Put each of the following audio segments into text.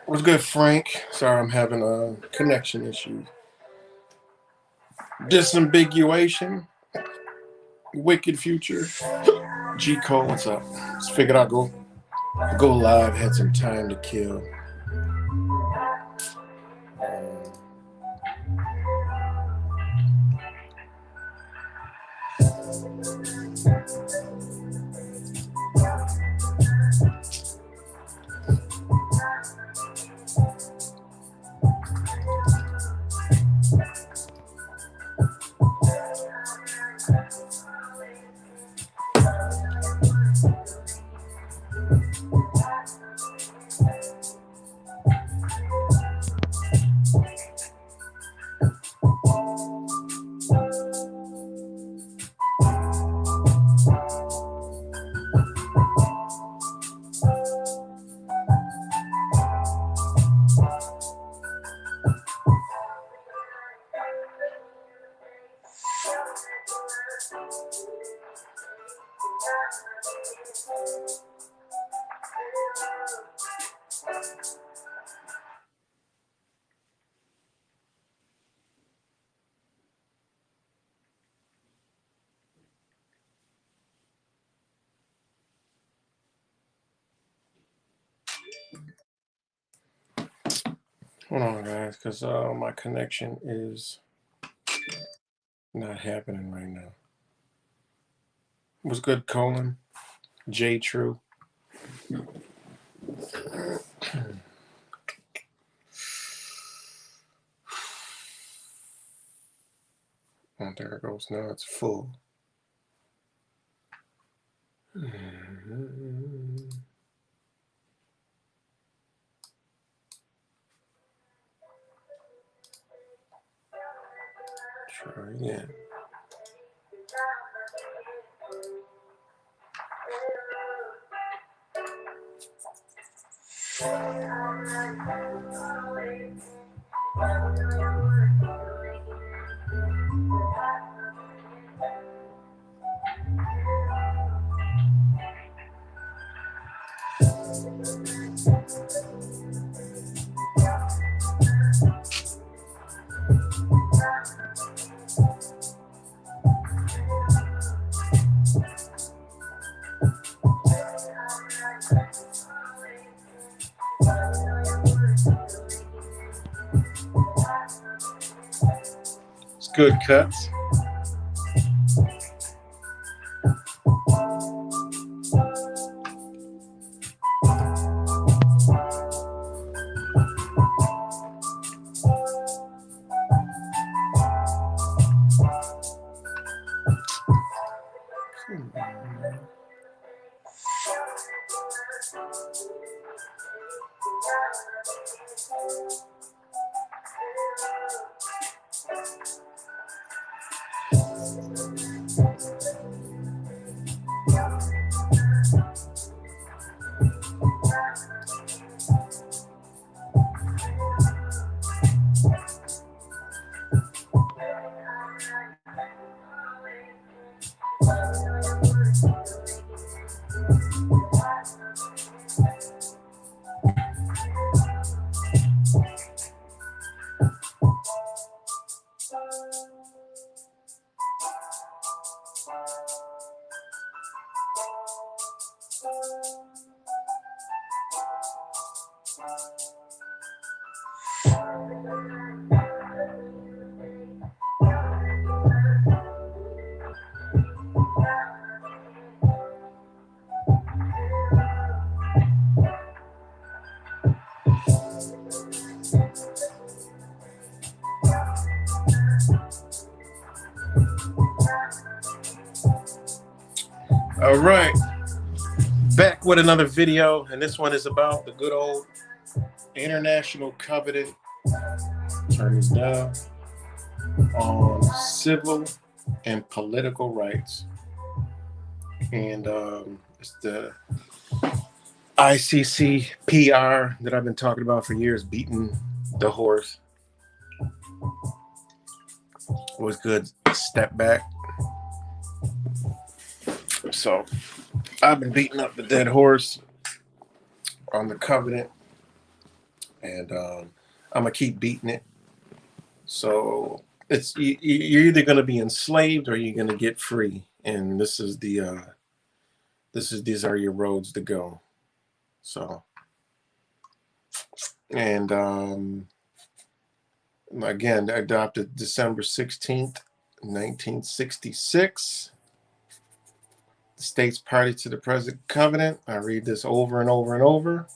What's good, Frank? Sorry, I'm having a connection issue. Disambiguation, Wicked Future, G Cole. What's up? Just figured I'd go live. Had some time to kill. Hold on, guys, because my connection is not happening right now. What's good, Colin? J True. Oh, there it goes. Now it's full. Try again. It's good cuts. Come on, man. All right, back with another video, and this one is about the good old International Covenant. Turn this down. On civil and political rights, and it's the ICCPR that I've been talking about for years, beating the horse. Was good. Step back. So I've been beating up the dead horse on the covenant, and I'm gonna keep beating it. So it's you're either gonna be enslaved or you're gonna get free, and this is these are your roads to go. So, and again, adopted December 16th, 1966. The state's party to the present covenant. I read this over and over and over.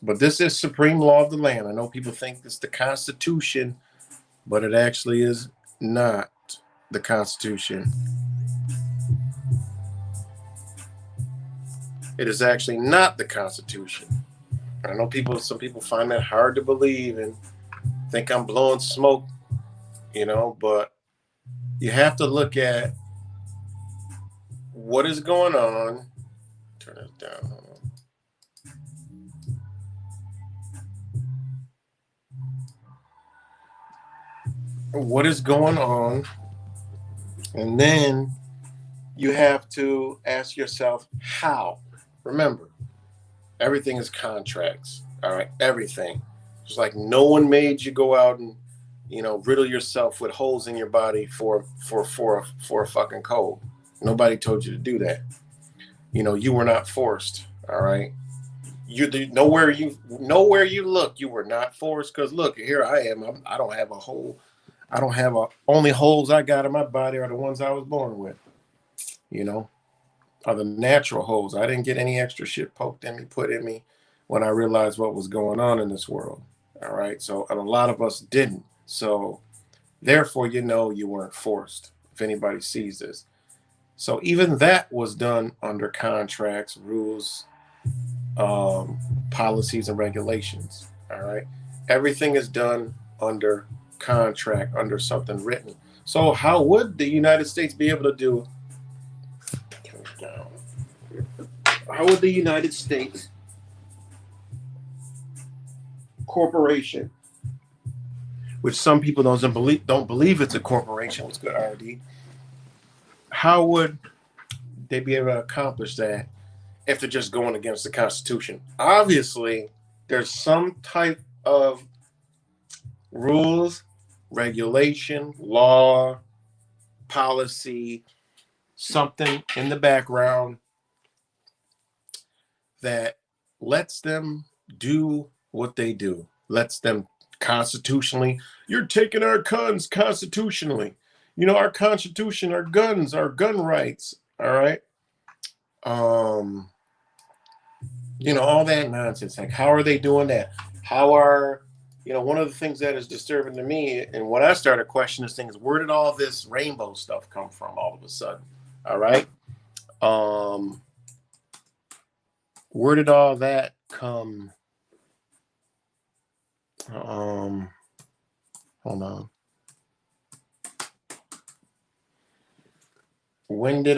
But this is supreme law of the land. I know people think it's the Constitution, but it actually is not the Constitution. It is actually not the Constitution. I know some people find that hard to believe and think I'm blowing smoke, but you have to look at what is going on. Turn it down. What is going on? And then you have to ask yourself how. Remember, everything is contracts. All right, everything. It's like no one made you go out and riddle yourself with holes in your body for a fucking cold. Nobody told you to do that. You were not forced. All right. Nowhere you look, you were not forced. Because look, here I am. I don't have a hole. I don't have only holes I got in my body are the ones I was born with. Are the natural holes. I didn't get any extra shit poked in me, put in me when I realized what was going on in this world. All right. So a lot of us didn't. So therefore, you weren't forced, if anybody sees this. So even that was done under contracts, rules, policies, and regulations. All right. Everything is done under contract, under something written. So how would the United States be able to do? How would the United States corporation, which some people don't believe it's a corporation, what's good, RD? How would they be able to accomplish that if they're just going against the Constitution? Obviously, there's some type of rules, regulation, law, policy, something in the background that lets them do what they do, lets them constitutionally. You're taking our guns constitutionally. Our Constitution, our guns, our gun rights. All right. All that nonsense. Like, how are they doing that? How are One of the things that is disturbing to me, and when I started questioning this thing, is where did all this rainbow stuff come from all of a sudden? All right. Um, where did all that come? Um, hold on. When did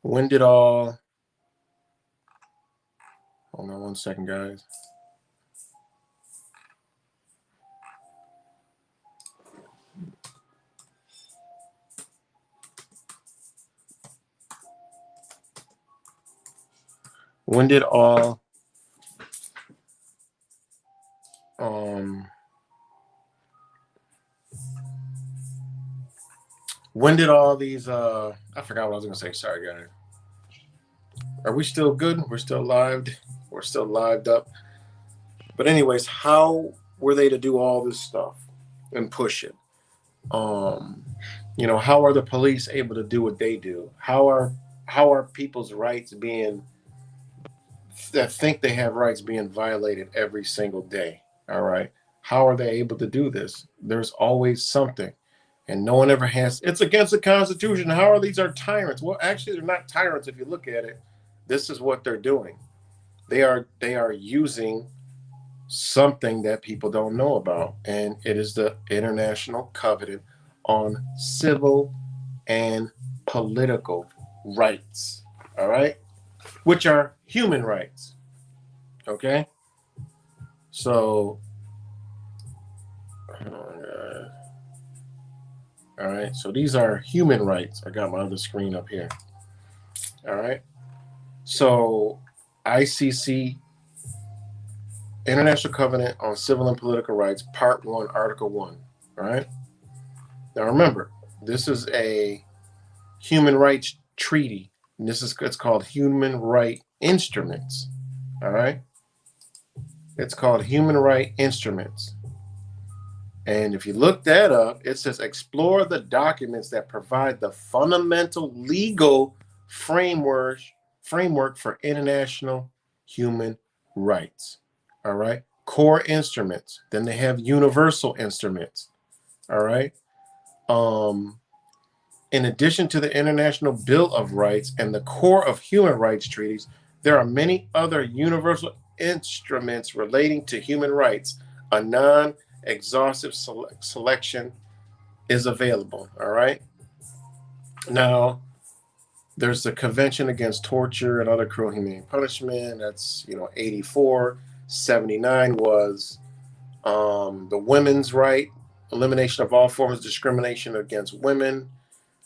when did all hold on 1 second, guys. When did all um when did all these I forgot what I was gonna say. Sorry, guys. Are we still good? We're still live. We're still lived up. But anyways, how were they to do all this stuff and push it? Um, how are the police able to do what they do? How are people's rights being that think they have rights being violated every single day? All right. How are they able to do this? There's always something. And no one ever has it's against the Constitution. How are these are tyrants? Well, actually, they're not tyrants if you look at it. This is what they're doing. They are using something that people don't know about, and it is the International Covenant on Civil and Political Rights. All right, which are human rights. Okay, so all right, so these are human rights. I got my other screen up here. All right, so ICC, International Covenant on Civil and Political Rights, Part 1, Article 1. All right. Now remember, this is a human rights treaty. And it's called Human Right Instruments. All right. It's called Human Right Instruments. And if you look that up, it says explore the documents that provide the fundamental legal framework for international human rights. All right. Core instruments. Then they have universal instruments. All right. In addition to the International Bill of Rights and the core of human rights treaties, there are many other universal instruments relating to human rights. A non-exhaustive selection is available. All right. Now, there's the Convention Against Torture and Other Cruel Inhumane Punishment. That's 84. 79 was the women's right, elimination of all forms of discrimination against women.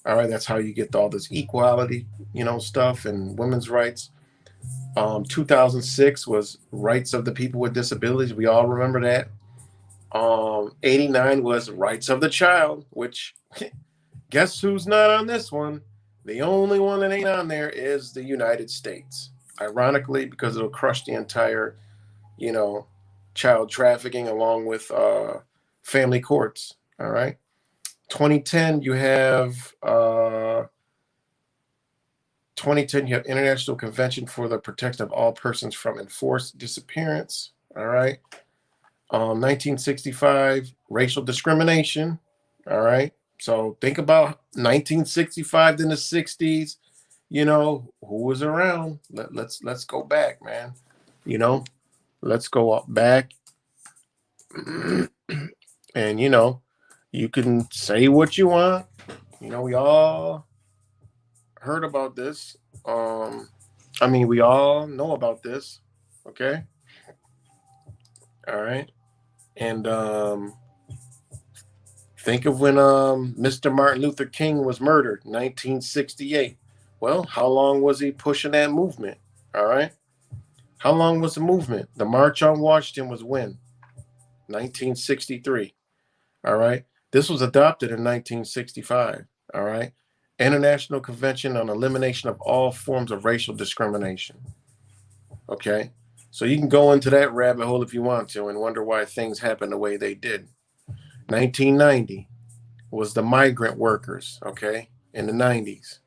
All right, that's how you get all this equality, stuff and women's rights. 2006 was rights of the people with disabilities. We all remember that. 89 was rights of the child, which guess who's not on this one? The only one that ain't on there is the United States. Ironically, because it'll crush the entire, child trafficking along with family courts. All right. 2010, you have 2010, you have International Convention for the Protection of All Persons from Enforced Disappearance. All right. 1965, racial discrimination. All right. So think about 1965 to the 60s. Who was around? Let's go back, man. Let's go up back. And you can say what you want. We all heard about this. We all know about this. Okay. All right. And think of when Mr. Martin Luther King was murdered, 1968. Well, how long was he pushing that movement? All right. How long was the movement? The March on Washington was when? 1963. All right. This was adopted in 1965. All right. International Convention on Elimination of All Forms of Racial Discrimination. Okay. So you can go into that rabbit hole if you want to and wonder why things happened the way they did. 1990 was the migrant workers. Okay. in the 90s.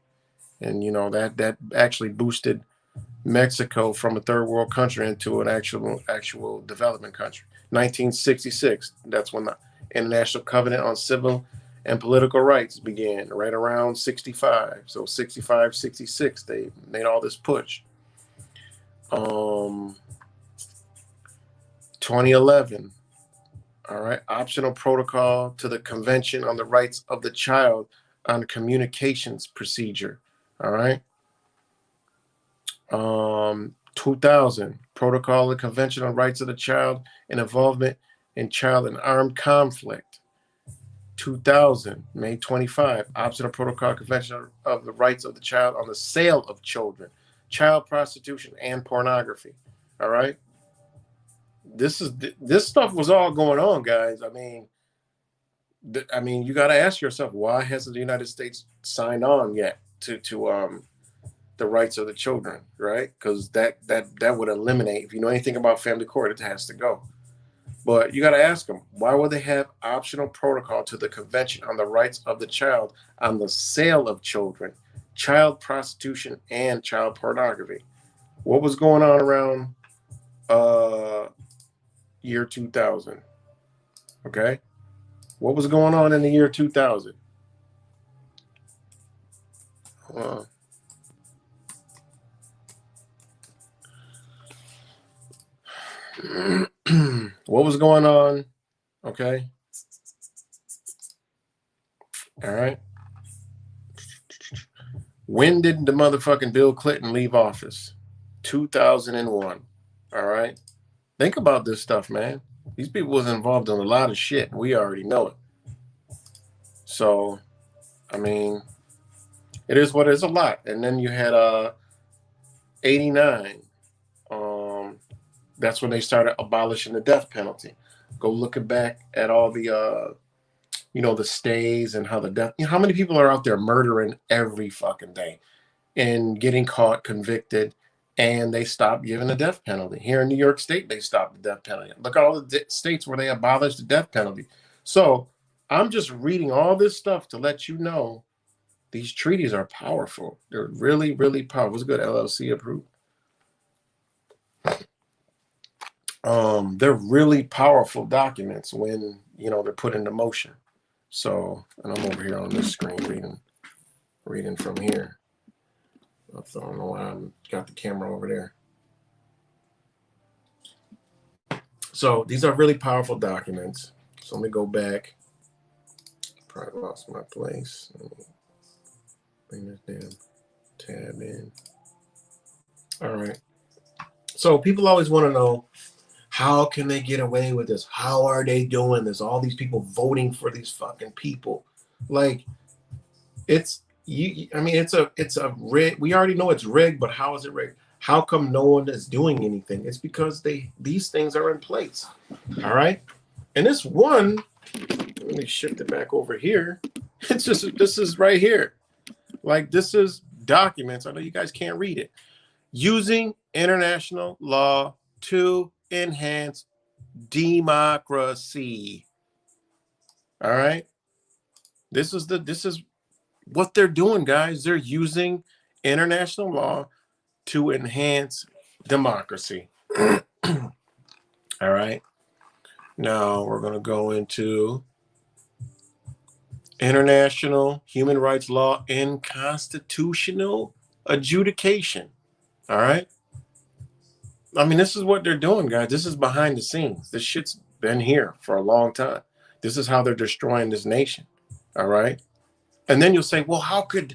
And, you know, that actually boosted Mexico from a third world country into an actual development country. 1966, that's when the International Covenant on Civil and Political Rights began, right around 65. So 65, 66, they made all this push. 2011, all right, optional protocol to the Convention on the Rights of the Child on Communications Procedure, all right. 2000, Protocol of the Convention on Rights of the Child and Involvement in Child and Armed Conflict. 2000, May 25, Optional Protocol Convention of the Rights of the Child on the Sale of Children, Child Prostitution, and Pornography. All right. This stuff was all going on, guys. I mean, you got to ask yourself, why hasn't the United States signed on yet to the rights of the children, right? Because that would eliminate, if you know anything about family court, it has to go. But you got to ask them, why would they have optional protocol to the Convention on the Rights of the Child on the Sale of Children, Child Prostitution, and Child Pornography? What was going on around year 2000? Okay, what was going on in the year 2000? What was going on? Okay. All right. When did the motherfucking Bill Clinton leave office? 2001. All right. Think about this stuff, man. These people was involved in a lot of shit. And we already know it. So, I mean, it is what it is, a lot. And then you had 89. That's when they started abolishing the death penalty. Go looking back at all the the stays and how the death, how many people are out there murdering every fucking day and getting caught, convicted, and they stopped giving the death penalty. Here in New York State, they stopped the death penalty. Look at all the states where they abolished the death penalty. So I'm just reading all this stuff to let you know these treaties are powerful. They're really, really powerful. It's good. LLC approved. They're really powerful documents when, they're put into motion. So, and I'm over here on this screen reading from here. I don't know why I've got the camera over there. So these are really powerful documents. So let me go back. Probably lost my place. Let me bring this damn tab in. All right. So people always want to know, how can they get away with this? How are they doing this? All these people voting for these fucking people. Like, it's a rig. We already know it's rigged, but how is it rigged? How come no one is doing anything? It's because these things are in place. All right. And this one, let me shift it back over here. It's just, this is right here. Like, this is documents. I know you guys can't read it. Using international law to enhance democracy. All right. This is what they're doing, guys. They're using international law to enhance democracy. All right. Now we're going to go into international human rights law and constitutional adjudication. All right. I mean, this is what they're doing, guys. This is behind the scenes. This shit's been here for a long time. This is how they're destroying this nation. All right. And then you'll say, well, how could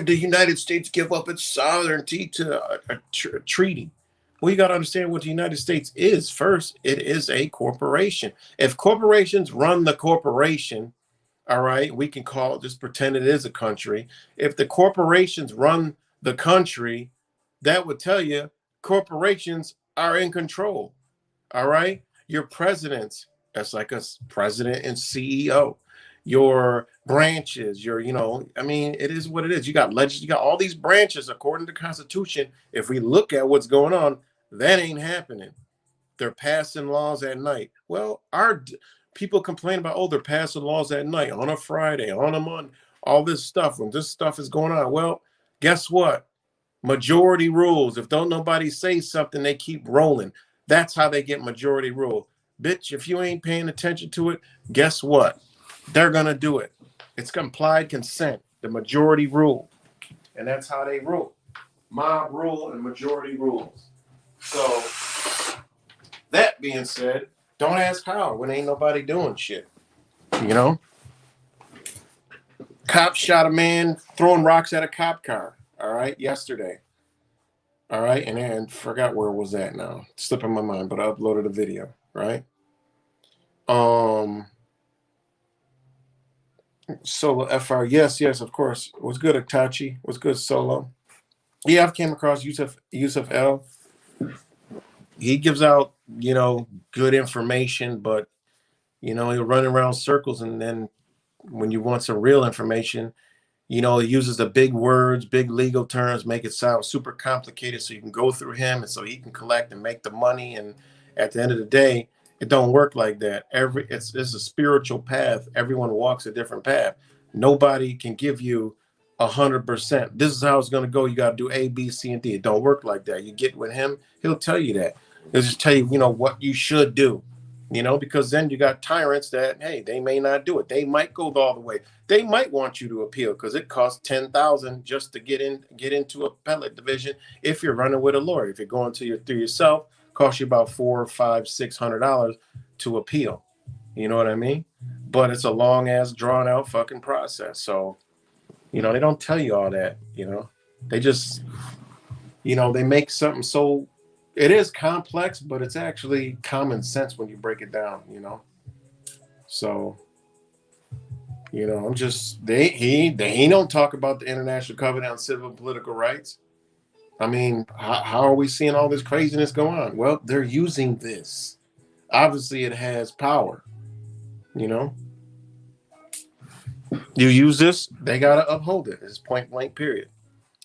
the United States give up its sovereignty to a treaty? Well, you got to understand what the United States is first. It is a corporation. If corporations run the corporation, all right, we can just pretend it is a country. If the corporations run the country, that would tell you corporations are in control. All right. Your presidents, that's like a president and CEO. Your branches, it is what it is. You got you got all these branches according to the Constitution. If we look at what's going on, that ain't happening. They're passing laws at night. Well, our people complain about, they're passing laws at night on a Friday, on a Monday. all this stuff, when this stuff is going on. Well, guess what? Majority rules. If don't nobody say something, they keep rolling. That's how they get majority rule. Bitch, if you ain't paying attention to it, guess what? They're gonna do it. It's implied consent, the majority rule. And that's how they rule. Mob rule and majority rules. So that being said, don't ask how when ain't nobody doing shit. You know? Cops shot a man throwing rocks at a cop car, all right, yesterday. All right, and then forgot where it was at now. It's slipping my mind, but I uploaded a video, right? Solo FR, yes, of course. What's good, Itachi? What's good, Solo? Yeah, I've came across Yusuf L. He gives out, good information, but he'll run around circles, and then when you want some real information, he uses the big words, big legal terms, make it sound super complicated so you can go through him and so he can collect and make the money. And at the end of the day, it don't work like that. It's a spiritual path. Everyone walks a different path. Nobody can give you 100%. This is how it's going to go. You got to do A, B, C, and D. It don't work like that. You get with him, he'll tell you that. He'll just tell you, what you should do. Because then you got tyrants that, hey, they may not do it. They might go all the way. They might want you to appeal because it costs $10,000 just to get into appellate division. If you're running with a lawyer, if you're going through yourself, costs you about $400, $500, $600 to appeal. You know what I mean? But it's a long ass drawn out fucking process. So, they don't tell you all that. They just, they make something so. It is complex, but it's actually common sense when you break it down, So, I'm just he don't talk about the International Covenant on Civil and Political Rights. I mean, how are we seeing all this craziness go on? Well, they're using this. Obviously, it has power. You use this, they gotta uphold it. It's point blank, period.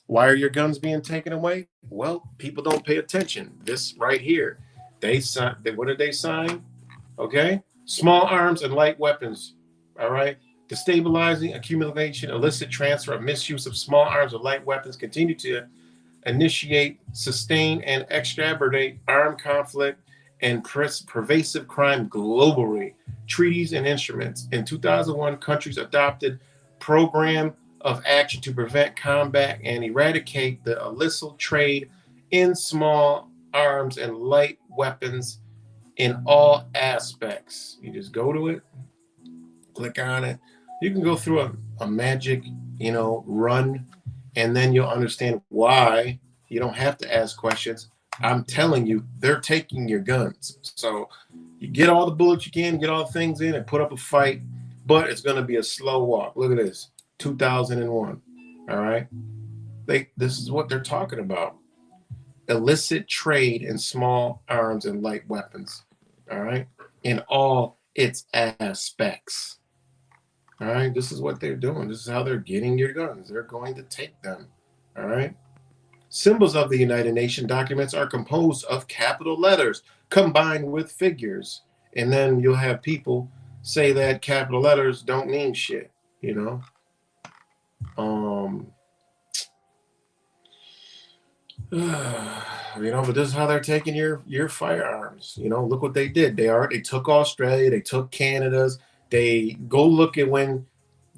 Why are your guns being taken away? Well, people don't pay attention. This right here, what did they sign? Okay, small arms and light weapons. All right, destabilizing, accumulation, illicit transfer, or misuse of small arms or light weapons continue to initiate, sustain, and extravagate armed conflict and pervasive crime globally. Treaties and instruments. In 2001, countries adopted program of action to prevent, combat, and eradicate the illicit trade in small arms and light weapons in all aspects. You just go to it, click on it. You can go through a magic, run, and then you'll understand why you don't have to ask questions. I'm telling you, they're taking your guns. So you get all the bullets you can, get all the things in, and put up a fight, but it's going to be a slow walk. Look at this. 2001. All right. This is what they're talking about. Illicit trade in small arms and light weapons. All right. In all its aspects. All right. This is what they're doing. This is how they're getting your guns. They're going to take them. All right. Symbols of the United Nations documents are composed of capital letters combined with figures. And then you'll have people say that capital letters don't mean shit, but this is how they're taking your firearms. Look what they did. They took Australia, they took Canada's. They go look at when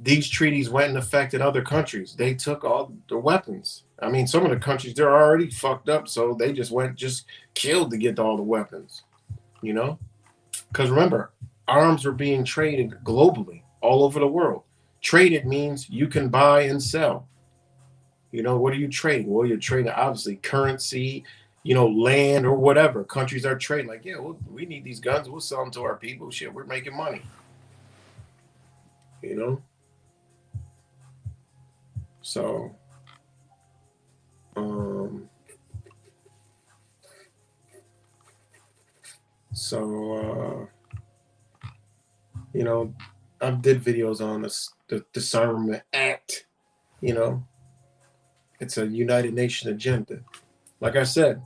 these treaties went in effect in other countries. They took all the weapons. I mean, some of the countries, they're already fucked up, so they just killed to get all the weapons. Because remember, arms are being traded globally, all over the world. Traded means you can buy and sell. What are you trading? Well, you're trading obviously currency, land or whatever. Countries are trading like, yeah, we need these guns. We'll sell them to our people. Shit, we're making money. So, I did videos on the Disarmament Act. It's a United Nations agenda. Like I said,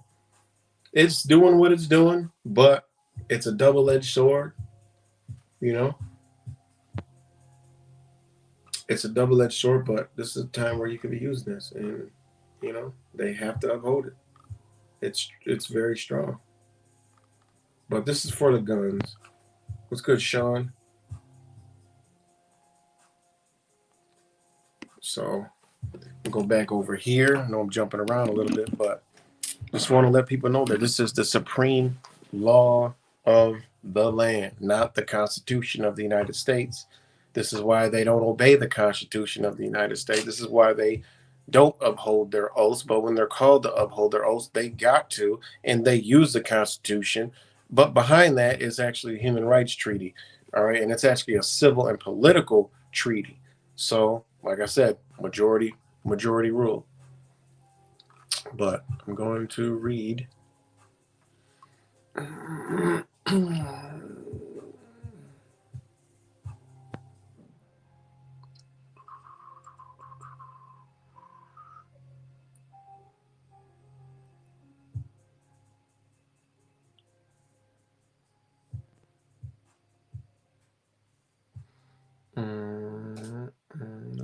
it's doing what it's doing, but it's a double-edged sword. it's a double-edged sword, but this is a time where you could be using this, and they have to uphold it. It's very strong. But this is for the guns. What's good, Sean? So we'll go back over here. I know I'm jumping around a little bit, but just want to let people know that this is the supreme law of the land, not the Constitution of the United States. This is why they don't obey the Constitution of the United States. This is why they don't uphold their oaths. But when they're called to uphold their oaths, they got to, and they use the Constitution. But behind that is actually a human rights treaty. All right. And it's actually a civil and political treaty. So, like I said, majority rule. But I'm going to read. Let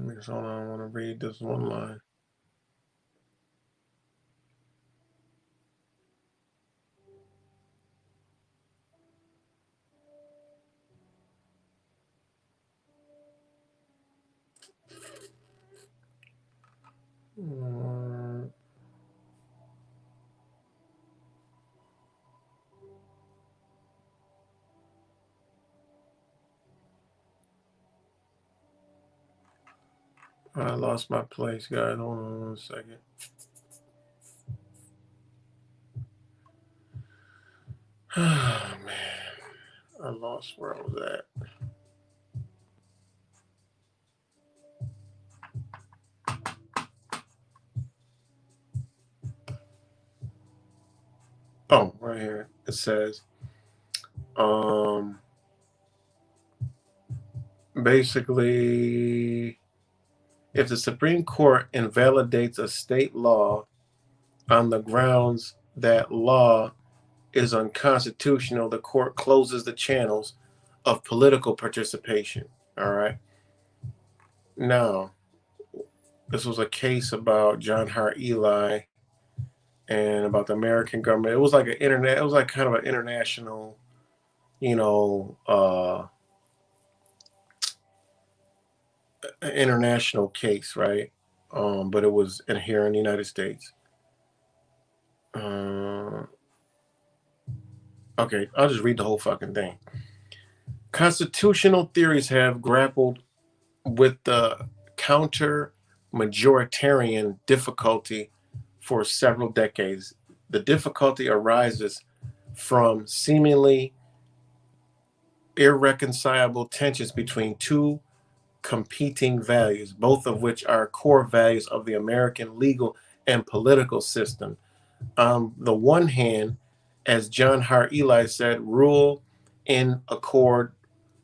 me just hold on. I want to read this one line. I lost my place, guys. Hold on 1 second. Oh, man. I lost where I was at. Oh, right here. It says, basically, if the Supreme Court invalidates a state law on the grounds that law is unconstitutional, the court closes the channels of political participation. All right. Now, this was a case about John Hart Ely and about the American government. It was like it was like kind of an international, international case, right? But it was in here in the United States. Okay, I'll just read the whole fucking thing. Constitutional theories have grappled with the counter majoritarian difficulty for several decades. The difficulty arises from seemingly irreconcilable tensions between two competing values, both of which are core values of the American legal and political system. On the one hand, as John Hart Ely said, rule in accord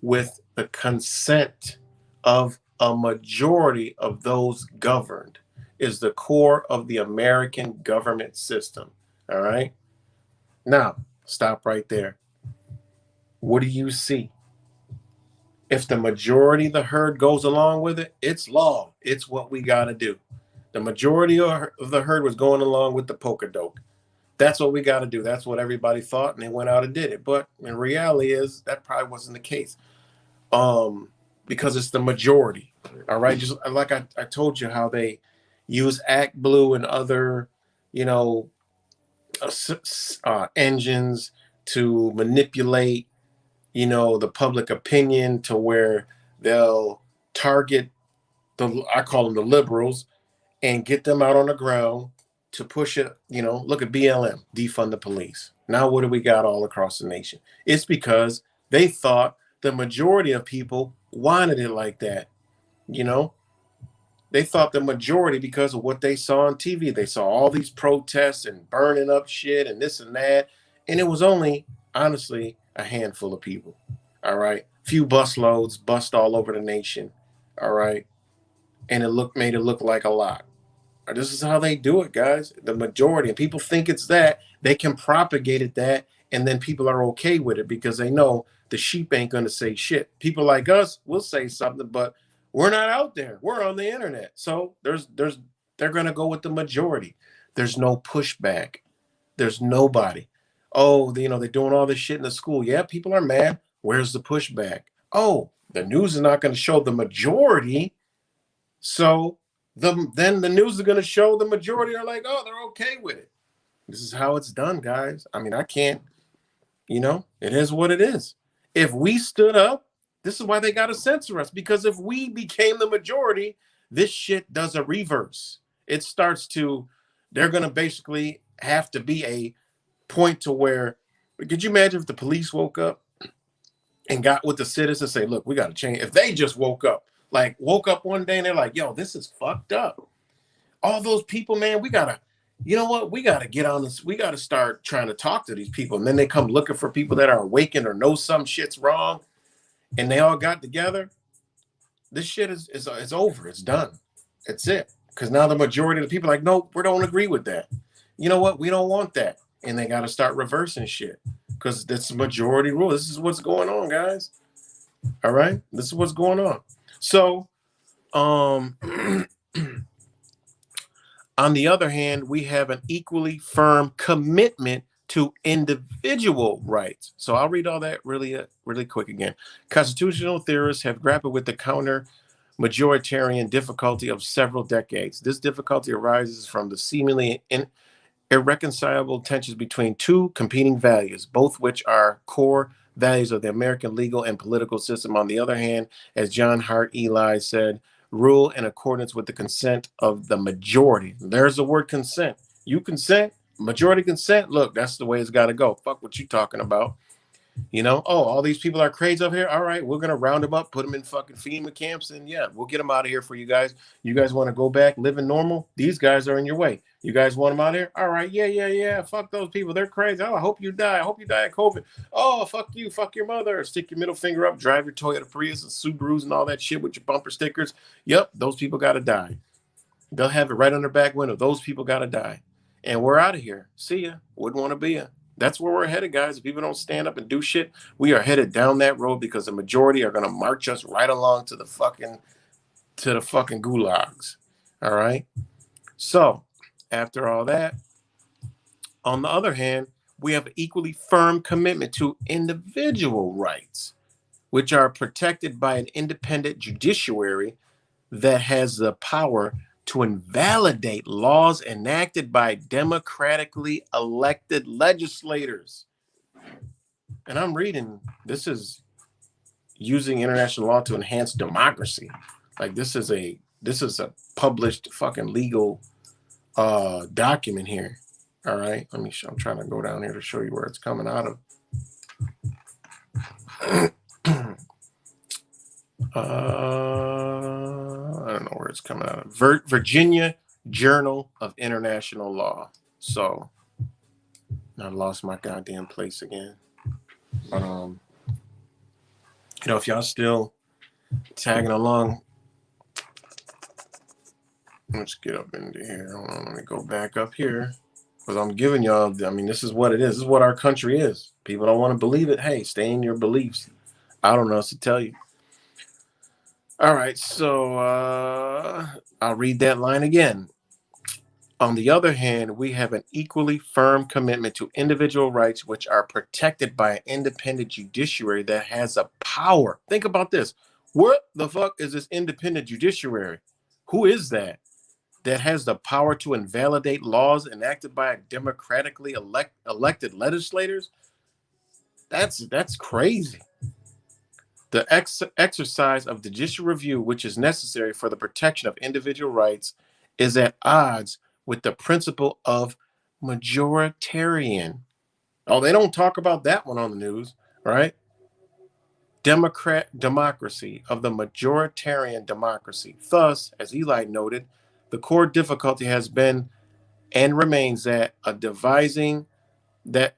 with the consent of a majority of those governed is the core of the American government system. All right. Now, stop right there. What do you see? If the majority of the herd goes along with it, it's law. It's what we got to do. The majority of the herd was going along with the polka doke. That's what we got to do. That's what everybody thought, and they went out and did it. But in reality, is that probably wasn't the case, because it's the majority. All right, just like I told you, how they use Act Blue and other, engines to manipulate, the public opinion to where they'll target I call them the liberals, and get them out on the ground to push it. Look at BLM, defund the police. Now what do we got all across the nation? It's because they thought the majority of people wanted it like that. They thought the majority, because of what they saw on TV, they saw all these protests and burning up shit and this and that. And it was only, honestly, a handful of people. All right. Few bus loads bust all over the nation. All right. And made it look like a lot. This is how they do it, guys. The majority, and people think it's that. They can propagate it that, and then people are okay with it because they know the sheep ain't going to say shit. People like us will say something, but We're not out there. We're on the internet. So they're gonna go with the majority. There's no pushback. There's nobody. Oh, they're doing all this shit in the school. Yeah, people are mad. Where's the pushback? Oh, the news is not going to show the majority. So then the news is going to show the majority are like, oh, they're okay with it. This is how it's done, guys. I mean, I can't, it is what it is. If we stood up, this is why they got to censor us, because if we became the majority, this shit does a reverse. It starts to, they're going to basically have to be a point to where, could you imagine if the police woke up and got with the citizens and say, look, we got to change. If they just woke up one day and they're like, yo, this is fucked up. All those people, man, we got to, you know what? We got to get on this. We got to start trying to talk to these people. And then they come looking for people that are awakened or know some shit's wrong. And they all got together. This shit is over. It's done. It's it. Because now the majority of the people are like, no, we don't agree with that. You know what? We don't want that. And they got to start reversing shit. Because that's the majority rule. This is what's going on, guys. All right? This is what's going on. So, on the other hand, we have an equally firm commitment to individual rights. So I'll read all that really quick again. Constitutional theorists have grappled with the counter-majoritarian difficulty of several decades. This difficulty arises from the seemingly irreconcilable tensions between two competing values, both which are core values of the American legal and political system. On the other hand, as John Hart Ely said, rule in accordance with the consent of the majority. There's the word consent. You consent, majority consent. Look, that's the way it's got to go. Fuck what you talking about. All these people are crazy up here. All right, we're going to round them up, put them in fucking FEMA camps, and yeah, we'll get them out of here for you guys. You guys want to go back living normal? These guys are in your way. You guys want them out here? All right, yeah. Fuck those people. They're crazy. Oh, I hope you die. I hope you die of COVID. Oh, fuck you. Fuck your mother. Stick your middle finger up. Drive your Toyota Prius and Subarus and all that shit with your bumper stickers. Yep, those people got to die. They'll have it right on their back window. Those people got to die. And we're out of here. See ya. Wouldn't want to be ya. That's where we're headed, guys. If people don't stand up and do shit, we are headed down that road because the majority are going to march us right along to the fucking gulags. All right. So after all that, on the other hand, we have an equally firm commitment to individual rights, which are protected by an independent judiciary that has the power to invalidate laws enacted by democratically elected legislators. And I'm reading, this is using international law to enhance democracy. Like this is a published fucking legal document here. All right, I'm trying to go down here to show you where it's coming out of. I don't know where it's coming out of. Virginia Journal of International Law. So I lost my goddamn place again. But if y'all still tagging along, let's get up into here. Hold on, let me go back up here. Because I'm giving y'all, this is what it is. This is what our country is. People don't want to believe it. Hey, stay in your beliefs. I don't know what to tell you. All right, so I'll read that line again. On the other hand, we have an equally firm commitment to individual rights, which are protected by an independent judiciary that has a power. Think about this. What the fuck is this independent judiciary? Who is that? That has the power to invalidate laws enacted by democratically elected legislators? That's crazy. The exercise of judicial review, which is necessary for the protection of individual rights, is at odds with the principle of majoritarian. Oh, they don't talk about that one on the news, right? Democracy of the majoritarian democracy. Thus, as Eli noted, the core difficulty has been and remains that devising. That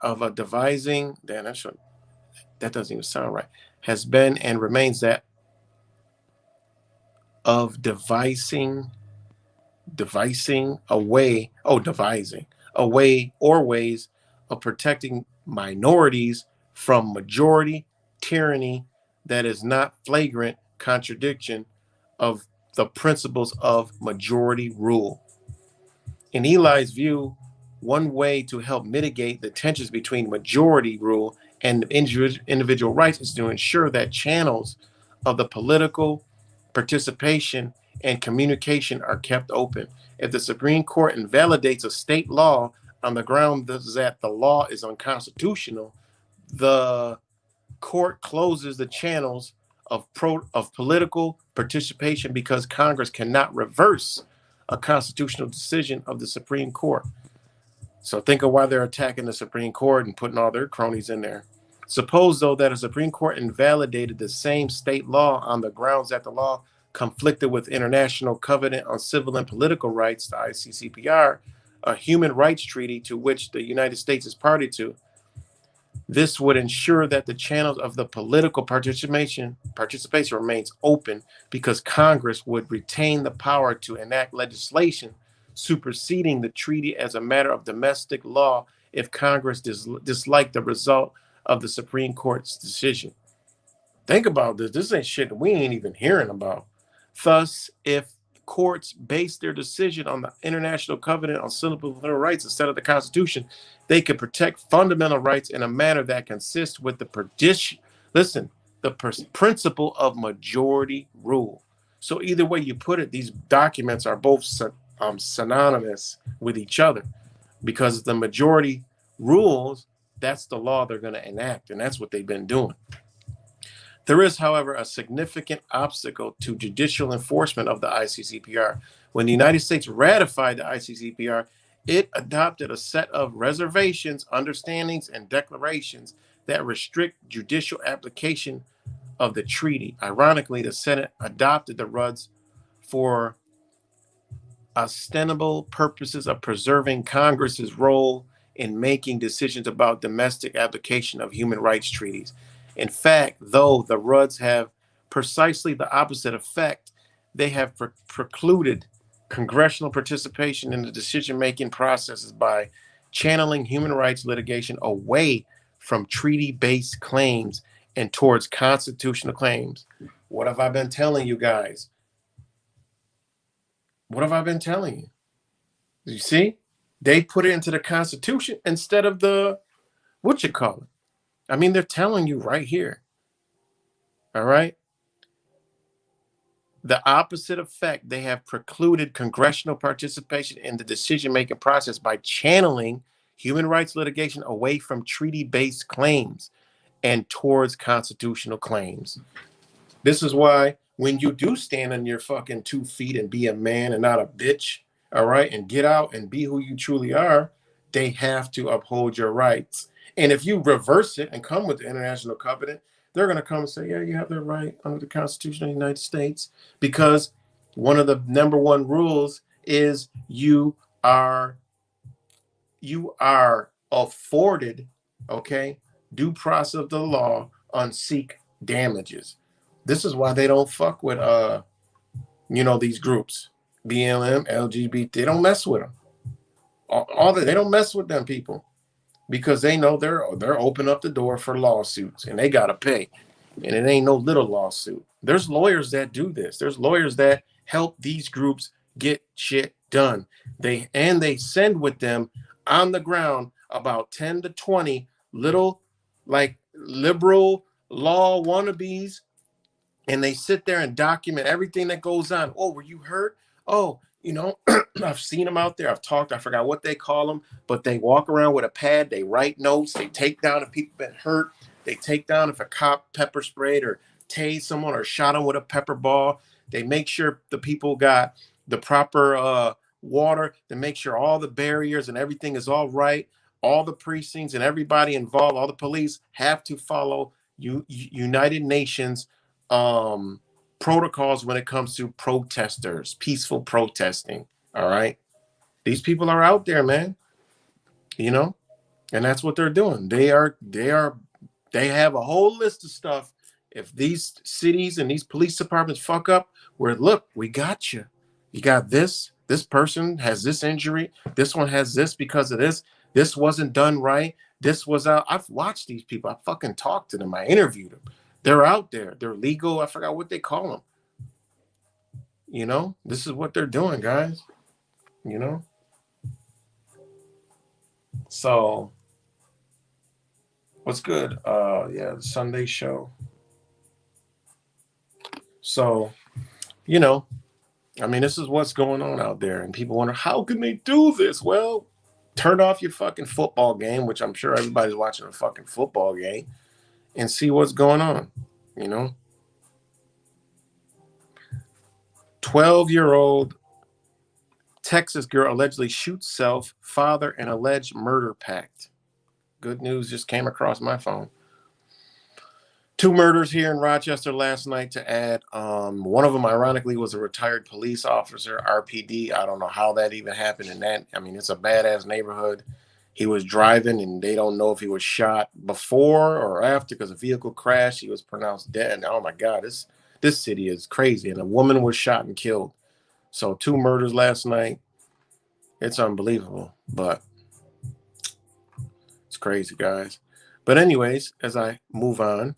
doesn't even sound right. Has been and remains that of devising a way or ways of protecting minorities from majority tyranny that is not flagrant contradiction of the principles of majority rule. In Eli's view, one way to help mitigate the tensions between majority rule and individual rights is to ensure that channels of the political participation and communication are kept open. If the Supreme Court invalidates a state law on the ground that the law is unconstitutional, the court closes the channels of political participation because Congress cannot reverse a constitutional decision of the Supreme Court. So think of why they're attacking the Supreme Court and putting all their cronies in there. Suppose, though, that a Supreme Court invalidated the same state law on the grounds that the law conflicted with International Covenant on Civil and Political Rights, the ICCPR, a human rights treaty to which the United States is party to. This would ensure that the channels of the political participation remains open because Congress would retain the power to enact legislation superseding the treaty as a matter of domestic law if Congress disliked the result of the Supreme Court's decision. Think about this. This ain't shit that we ain't even hearing about. Thus, if courts base their decision on the International Covenant on Civil and Political Rights instead of the Constitution, they could protect fundamental rights in a manner that consists with the principle of majority rule. So either way you put it, these documents are both synonymous with each other, because the majority rules, that's the law they're going to enact, and that's what they've been doing. There is, however, a significant obstacle to judicial enforcement of the ICCPR. When the United States ratified the ICCPR, it adopted a set of reservations, understandings, and declarations that restrict judicial application of the treaty. Ironically, the Senate adopted the RUDs for ostensible purposes of preserving Congress's role in making decisions about domestic application of human rights treaties. In fact, though the RUDs have precisely the opposite effect, they have precluded congressional participation in the decision-making processes by channeling human rights litigation away from treaty-based claims and towards constitutional claims. What have I been telling you guys? What have I been telling you? You see, they put it into the Constitution instead of the, I mean, they're telling you right here. All right. The opposite effect, they have precluded congressional participation in the decision-making process by channeling human rights litigation away from treaty-based claims and towards constitutional claims. This is why when you do stand on your fucking 2 feet and be a man and not a bitch, all right, and get out and be who you truly are, they have to uphold your rights. And if you reverse it and come with the International Covenant, they're going to come and say, yeah, you have the right under the Constitution of the United States, because one of the number one rules is you are afforded, okay, due process of the law on seek damages. This is why they don't fuck with, these groups, BLM, LGBT. They don't mess with them. They don't mess with them people, because they know they're open up the door for lawsuits, and they got to pay. And it ain't no little lawsuit. There's lawyers that do this. There's lawyers that help these groups get shit done. They send with them on the ground about 10 to 20 little like liberal law wannabes, and they sit there and document everything that goes on. Oh, were you hurt? Oh, I've seen them out there. I forgot what they call them, but they walk around with a pad. They write notes. They take down if people been hurt. They take down if a cop pepper sprayed or tased someone or shot them with a pepper ball. They make sure the people got the proper water. They make sure all the barriers and everything is all right. All the precincts and everybody involved, all the police have to follow United Nations protocols when it comes to protesters, peaceful protesting. All right. These people are out there, man, and that's what they're doing. They have a whole list of stuff. If these cities and these police departments fuck up, look, we got you. You got this person has this injury. This one has this because of this. This wasn't done right. This was out. I've watched these people. I fucking talked to them. I interviewed them. They're out there. They're legal. I forgot what they call them. You know, this is what they're doing, guys. You know, so what's good? Yeah, the Sunday show. So, you know, I mean, this is what's going on out there, and people wonder how can they do this? Well, turn off your fucking football game, which I'm sure everybody's watching a fucking football game, and see what's going on. You know, 12-year-old Texas girl allegedly shoots self, father, and alleged murder pact. Good news just came across my phone. 2 murders here in Rochester last night to add. One of them, ironically, was a retired police officer, RPD. I don't know how that even happened in that. I mean, it's a badass neighborhood. He was driving, and they don't know if he was shot before or after because a vehicle crashed. He was pronounced dead. And, oh my God, this city is crazy. And a woman was shot and killed. So 2 murders last night. It's unbelievable, but it's crazy, guys. But anyways, as I move on,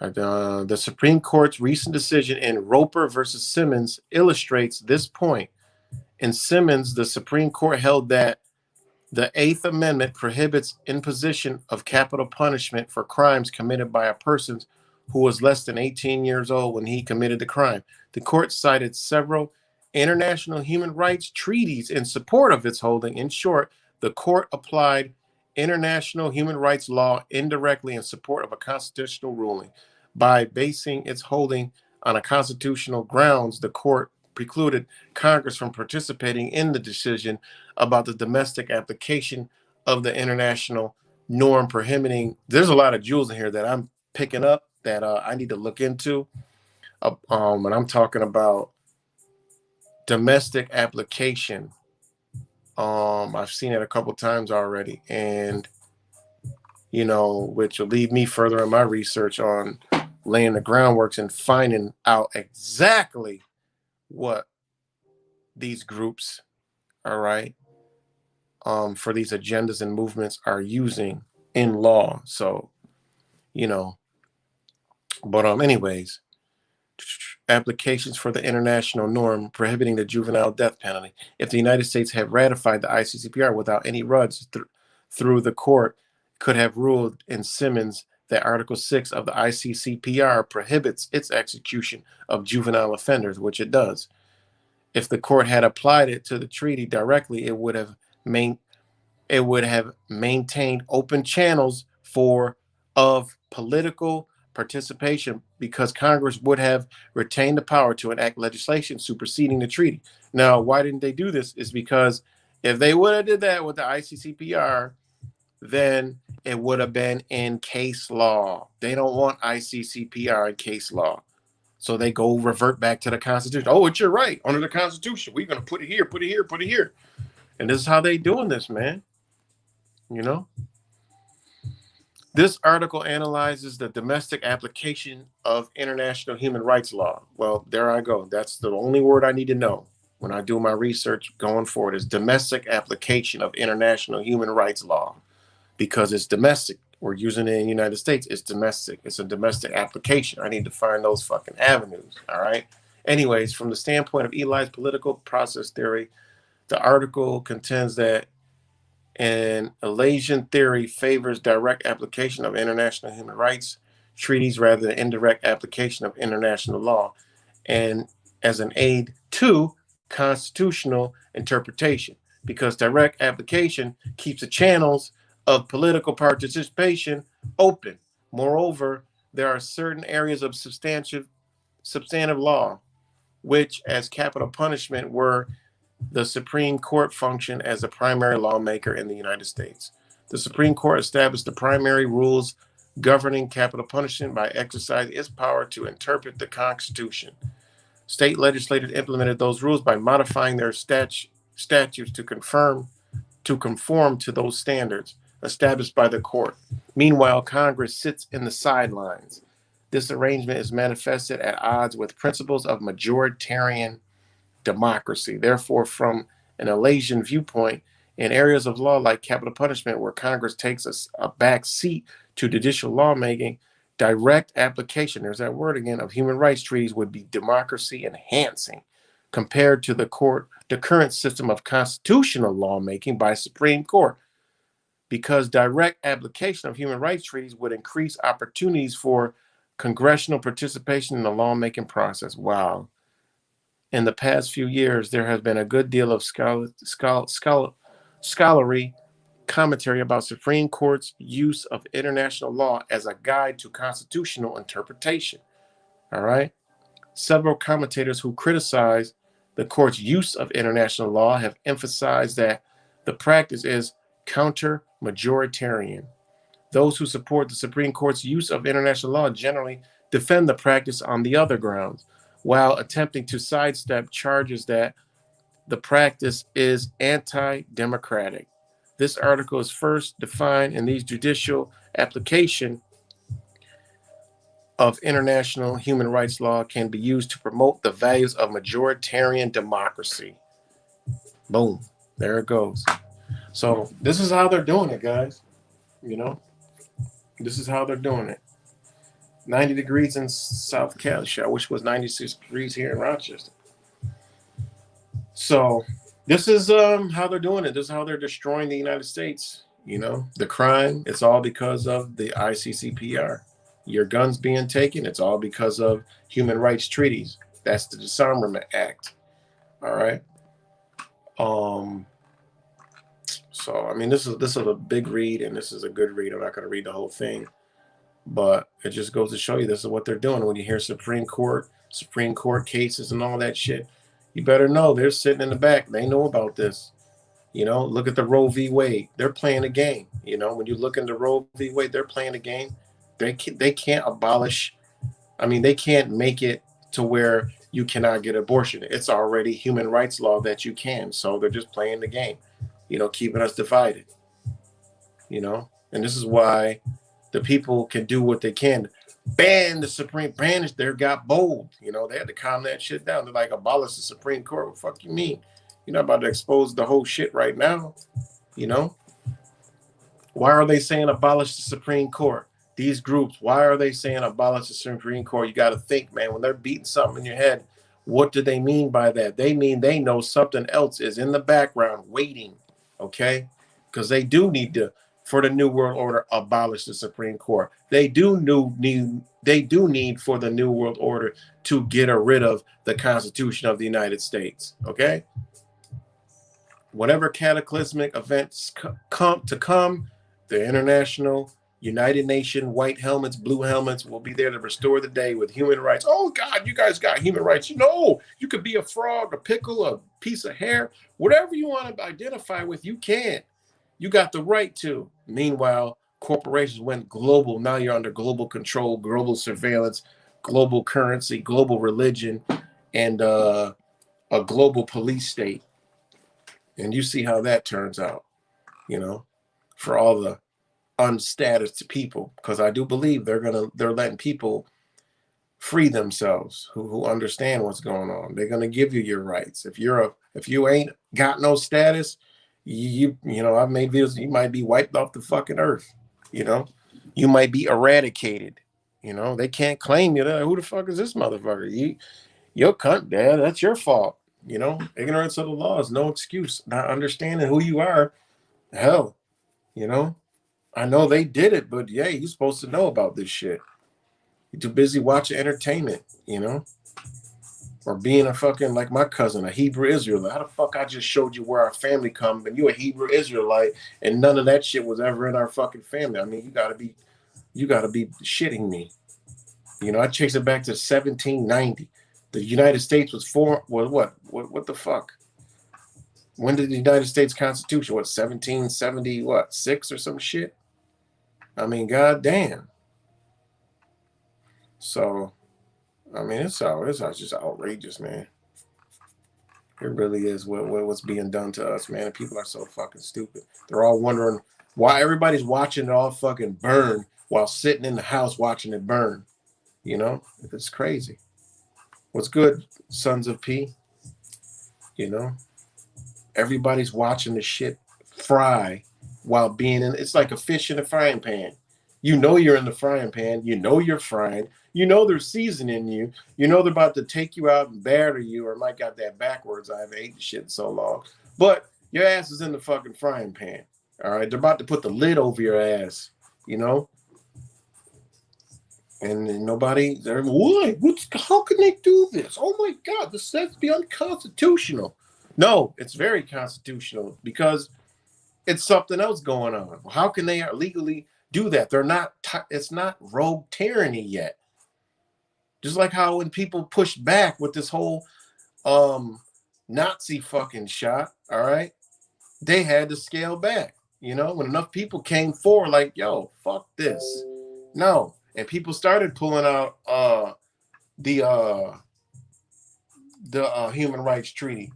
the Supreme Court's recent decision in Roper versus Simmons illustrates this point. In Simmons, the Supreme Court held that the Eighth Amendment prohibits imposition of capital punishment for crimes committed by a person who was less than 18 years old when he committed the crime. The court cited several international human rights treaties in support of its holding. In short, the court applied international human rights law indirectly in support of a constitutional ruling. By basing its holding on a constitutional grounds, the court precluded Congress from participating in the decision about the domestic application of the international norm prohibiting. There's a lot of jewels in here that I'm picking up that I need to look into. And I'm talking about domestic application. I've seen it a couple times already, and you know, which will lead me further in my research on laying the groundworks and finding out exactly what these groups, all right, for these agendas and movements are using in law. So, you know, but anyways, applications for the international norm prohibiting the juvenile death penalty. If the United States had ratified the ICCPR without any rubs through the court, could have ruled in Simmons that Article 6 of the ICCPR prohibits its execution of juvenile offenders, which it does. If the court had applied it to the treaty directly, it would have maintained open channels of political participation because Congress would have retained the power to enact legislation superseding the treaty. Now, why didn't they do this? Is because if they would have did that with the ICCPR, then it would have been in case law. They don't want ICCPR in case law. So they go revert back to the Constitution. Oh, it's your right under the Constitution. We're going to put it here, put it here, put it here. And this is how they doing this, man. You know? This article analyzes the domestic application of international human rights law. Well, there I go. That's the only word I need to know when I do my research going forward is domestic application of international human rights law because it's domestic. We're using it in the United States. It's domestic. It's a domestic application. I need to find those fucking avenues. All right. Anyways, from the standpoint of Eli's political process theory, the article contends that an Elian theory favors direct application of international human rights treaties rather than indirect application of international law, and as an aid to constitutional interpretation, because direct application keeps the channels of political participation open. Moreover, there are certain areas of substantive law, which, as capital punishment, were the Supreme Court functioned as a primary lawmaker in the United States. The Supreme Court established the primary rules governing capital punishment by exercising its power to interpret the Constitution. State legislators implemented those rules by modifying their statutes to conform to those standards established by the court. Meanwhile, Congress sits in the sidelines. This arrangement is manifested at odds with principles of majoritarian democracy. Therefore, from an Elian viewpoint, in areas of law like capital punishment, where Congress takes a back seat to judicial lawmaking, Direct application, there's that word again, of human rights treaties would be democracy enhancing compared to the current system of constitutional lawmaking by Supreme Court, because direct application of human rights treaties would increase opportunities for congressional participation in the lawmaking process. Wow. In the past few years, there has been a good deal of scholarly commentary about Supreme Court's use of international law as a guide to constitutional interpretation. All right. Several commentators who criticize the court's use of international law have emphasized that the practice is counter-majoritarian. Those who support the Supreme Court's use of international law generally defend the practice on the other grounds, while attempting to sidestep charges that the practice is anti-democratic. This article is first defined in these judicial application of international human rights law can be used to promote the values of majoritarian democracy. Boom. There it goes. So this is how they're doing it, guys. You know, this is how they're doing it. 90 degrees in South Cali. I wish it was 96 degrees here in Rochester. So this is how they're doing it. This is how they're destroying the United States. You know, the crime, it's all because of the ICCPR. Your guns being taken, it's all because of human rights treaties. That's the Disarmament Act. All right. So I mean, this is a big read, and this is a good read. I'm not going to read the whole thing, but it just goes to show you this is what they're doing. When you hear Supreme Court cases and all that shit, you better know they're sitting in the back. They know about this. You know, look at the Roe v. Wade. They're playing a game. You know, when you look into Roe v. Wade, they're playing a game. They can't abolish. I mean, they can't make it to where you cannot get abortion. It's already human rights law that you can. So they're just playing the game, you know, keeping us divided, you know. And this is why the people can do what they can. Ban the Supreme, banish, they got bold. You know, they had to calm that shit down. They're like, abolish the Supreme Court. What the fuck you mean? You're not about to expose the whole shit right now, you know? Why are they saying abolish the Supreme Court? These groups, why are they saying abolish the Supreme Court? You got to think, man, when they're beating something in your head, what do they mean by that? They mean they know something else is in the background waiting, okay? Because they do need to, for the New World Order, abolish the Supreme Court. They do need for the New World Order to get rid of the Constitution of the United States, okay? Whatever cataclysmic events come, the international United Nations, white helmets, blue helmets will be there to restore the day with human rights. Oh, God, you guys got human rights. You know, you could be a frog, a pickle, a piece of hair, whatever you want to identify with, you can. You got the right to. Meanwhile, corporations went global. Now you're under global control, global surveillance, global currency, global religion, and a global police state. And you see how that turns out, you know, for all the unstatus people, because I do believe they're letting people free themselves who understand what's going on. They're gonna give you your rights. If you ain't got no status, you know, I've made videos, you might be wiped off the fucking earth, you know, you might be eradicated, you know, they can't claim you. Who the fuck is this motherfucker? Your cunt, dad, that's your fault, you know. Ignorance of the law is no excuse. Not understanding who you are, hell, you know. I know they did it, but yeah, you're supposed to know about this shit. You're too busy watching entertainment, you know? Or being a fucking, like my cousin, a Hebrew Israelite. How the fuck I just showed you where our family comes, and you a Hebrew Israelite, and none of that shit was ever in our fucking family. I mean, you gotta be shitting me. You know, I chased it back to 1790. The United States was formed, what the fuck? When did the United States Constitution, 1770, 6 or some shit? I mean, goddamn. So, I mean, it's just outrageous, man. It really is what's being done to us, man. And people are so fucking stupid. They're all wondering why everybody's watching it all fucking burn while sitting in the house watching it burn. You know, it's crazy. What's good, Sons of P? You know, everybody's watching the shit fry while being in. It's like a fish in a frying pan. You know you're in the frying pan. You know you're frying. You know they're seasoning you. You know they're about to take you out and batter you, or Mike got that backwards. I haven't eaten shit in so long. But your ass is in the fucking frying pan. All right. They're about to put the lid over your ass, you know? And nobody, they're, why? How can they do this? Oh my God, this has to be unconstitutional. No, it's very constitutional because it's something else going on. How can they legally do that? They're not, it's not rogue tyranny yet. Just like how when people pushed back with this whole Nazi fucking shot, all right, they had to scale back. You know, when enough people came forward, like, yo, fuck this. No. And people started pulling out the Human Rights Treaty.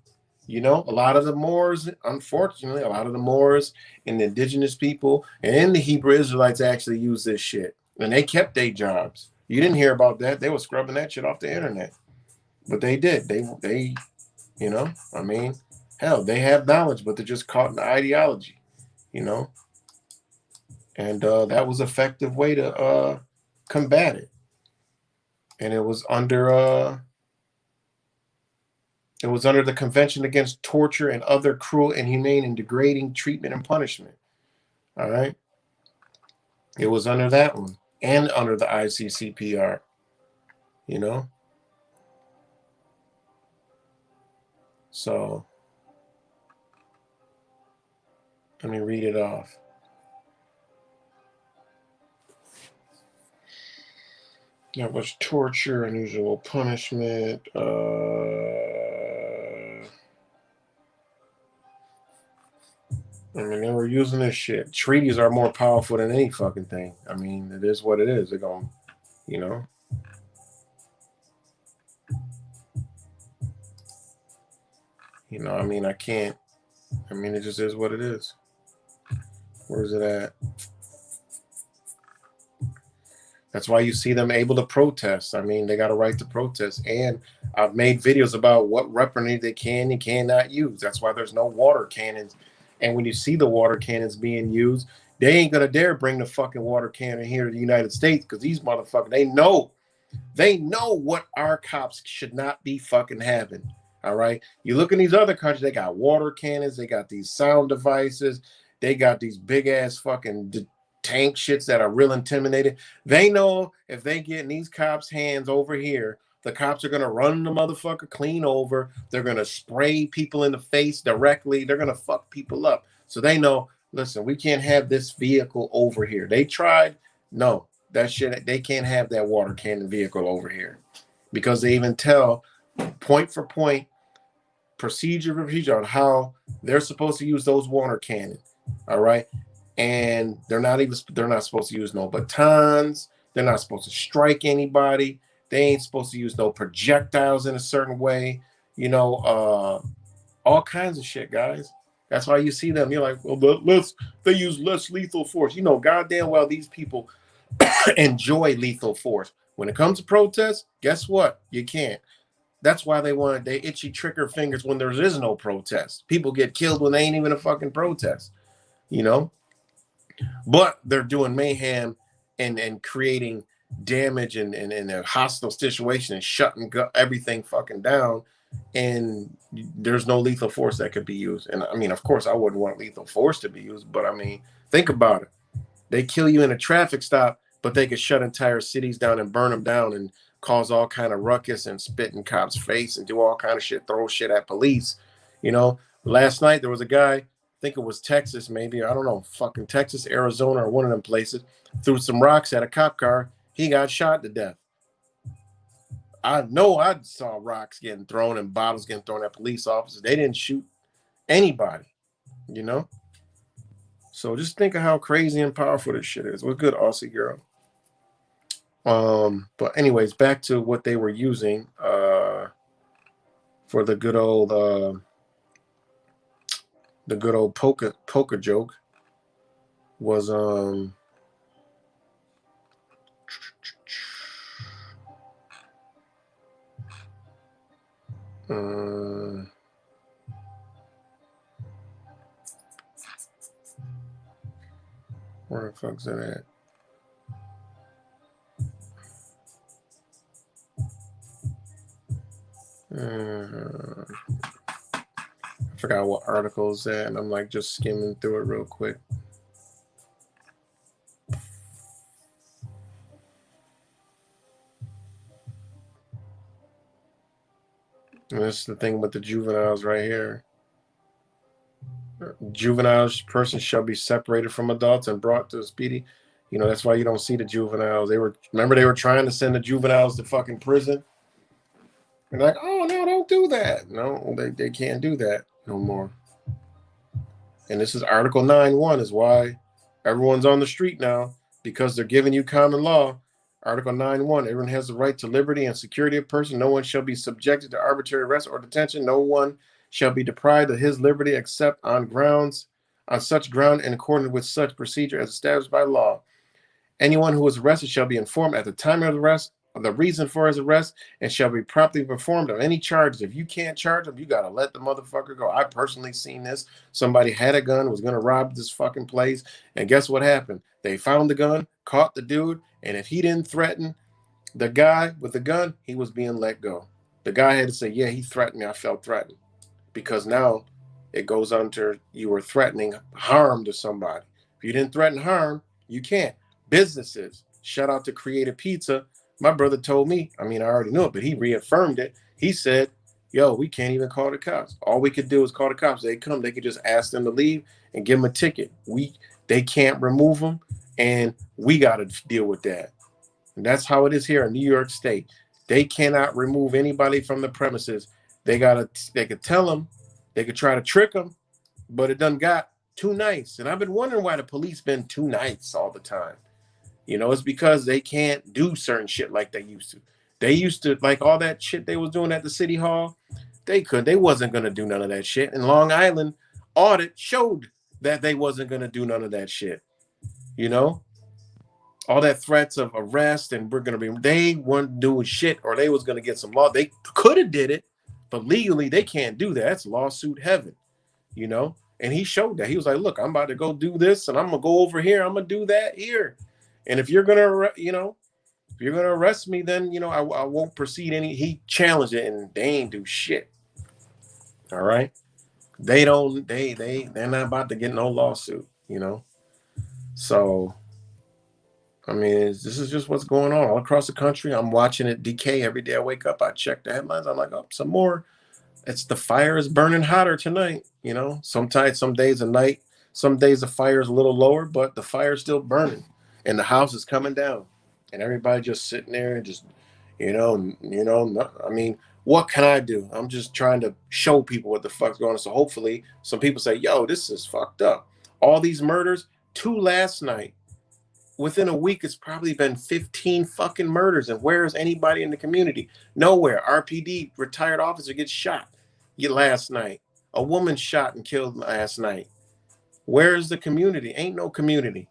You know, a lot of the Moors, unfortunately, a lot of the Moors and the indigenous people and the Hebrew Israelites actually use this shit. And they kept their jobs. You didn't hear about that. They were scrubbing that shit off the internet. But they did. They, you know, I mean, hell, they have knowledge, but they're just caught in the ideology, you know. And that was an effective way to combat it. And it was under the Convention Against Torture and Other Cruel, Inhumane, and Degrading Treatment and Punishment. All right. It was under that one and under the ICCPR, you know? So let me read it off. That was torture, unusual punishment. I mean, they were using this shit. Treaties are more powerful than any fucking thing. I mean, it is what it is. They're going, you know. You know, I mean, I can't. I mean, it just is what it is. Where's it at? That's why you see them able to protest. I mean, they got a right to protest. And I've made videos about what weaponry they can and cannot use. That's why there's no water cannons. And when you see the water cannons being used, they ain't gonna dare bring the fucking water cannon here to the United States because these motherfuckers, they know what our cops should not be fucking having. All right. You look in these other countries, they got water cannons, they got these sound devices, they got these big ass fucking tank shits that are real intimidating. They know if they get in these cops' hands over here, the cops are gonna run the motherfucker clean over. They're gonna spray people in the face directly. They're gonna fuck people up. So they know, listen, we can't have this vehicle over here. They tried. No, that shit, they can't have that water cannon vehicle over here because they even tell point for point, procedure for procedure on how they're supposed to use those water cannons. All right. And they're not supposed to use no batons. They're not supposed to strike anybody. They ain't supposed to use no projectiles in a certain way. You know, all kinds of shit, guys. That's why you see them. You're like, well, they use less lethal force. You know, goddamn well these people enjoy lethal force. When it comes to protests, guess what? You can't. That's why they itchy trigger fingers when there is no protest. People get killed when they ain't even a fucking protest, you know? But they're doing mayhem and creating damage and a hostile situation and shutting everything fucking down. And there's no lethal force that could be used. And I mean, of course, I wouldn't want lethal force to be used, but I mean, think about it. They kill you in a traffic stop, but they could shut entire cities down and burn them down and cause all kind of ruckus and spit in cops' face and do all kind of shit, throw shit at police. You know, last night there was a guy, I think it was Texas, maybe, I don't know, fucking Texas, Arizona, or one of them places, threw some rocks at a cop car. He got shot to death. I know I saw rocks getting thrown and bottles getting thrown at police officers. They didn't shoot anybody, you know? So just think of how crazy and powerful this shit is. What's good, Aussie girl? But anyways, back to what they were using for the good old poker joke was where the fuck's it at? I forgot what article is that, and I'm like just skimming through it real quick. And this is the thing with the juveniles right here. Juveniles person shall be separated from adults and brought to a speedy. You know, that's why you don't see the juveniles. They were trying to send the juveniles to fucking prison. And like, oh no, don't do that. No, they can't do that no more. And this is Article 9.1 is why everyone's on the street now, because they're giving you common law. Article 9.1, everyone has the right to liberty and security of person. No one shall be subjected to arbitrary arrest or detention. No one shall be deprived of his liberty except on such ground in accordance with such procedure as established by law. Anyone who is arrested shall be informed at the time of the arrest of the reason for his arrest and shall be promptly informed of any charges. If you can't charge him, you got to let the motherfucker go. I personally seen this. Somebody had a gun, was going to rob this fucking place. And guess what happened? They found the gun, caught the dude. And if he didn't threaten the guy with the gun, he was being let go. The guy had to say, yeah, he threatened me. I felt threatened. Because now it goes under you were threatening harm to somebody. If you didn't threaten harm, you can't. Businesses, shout out to Creative Pizza. My brother told me, I mean, I already knew it, but he reaffirmed it. He said, yo, we can't even call the cops. All we could do is call the cops. They come, they could just ask them to leave and give them a ticket. They can't remove them, and we got to deal with that. And that's how it is here in New York State. They cannot remove anybody from the premises. They could tell them, they could try to trick them, but it done got too nice. And I've been wondering why the police been too nice all the time. You know, it's because they can't do certain shit like they used to. They used to, like all that shit they was doing at the city hall, they wasn't going to do none of that shit. And Long Island audit showed that they wasn't going to do none of that shit. You know? All that threats of arrest and they weren't doing shit, or they was going to get some law. They could have did it, but legally they can't do that. That's lawsuit heaven, you know? And he showed that. He was like, look, I'm about to go do this, and I'm going to go over here. I'm going to do that here. And if you're gonna, if you're gonna arrest me, then I won't proceed any. He challenged it, and they ain't do shit. All right, they're not about to get no lawsuit, So, I mean, this is just what's going on all across the country. I'm watching it decay every day. I wake up, I check the headlines. I'm like, oh, some more. It's the fire is burning hotter tonight. Sometimes, some days a night, some days the fire is a little lower, but the fire's still burning. And the house is coming down, and everybody just sitting there and just, I mean, what can I do? I'm just trying to show people what the fuck's going on. So hopefully some people say, yo, this is fucked up. All these murders, 2 last night. Within a week, it's probably been 15 fucking murders. And where is anybody in the community? Nowhere. RPD, retired officer, gets shot last night. A woman shot and killed last night. Where is the community? Ain't no community.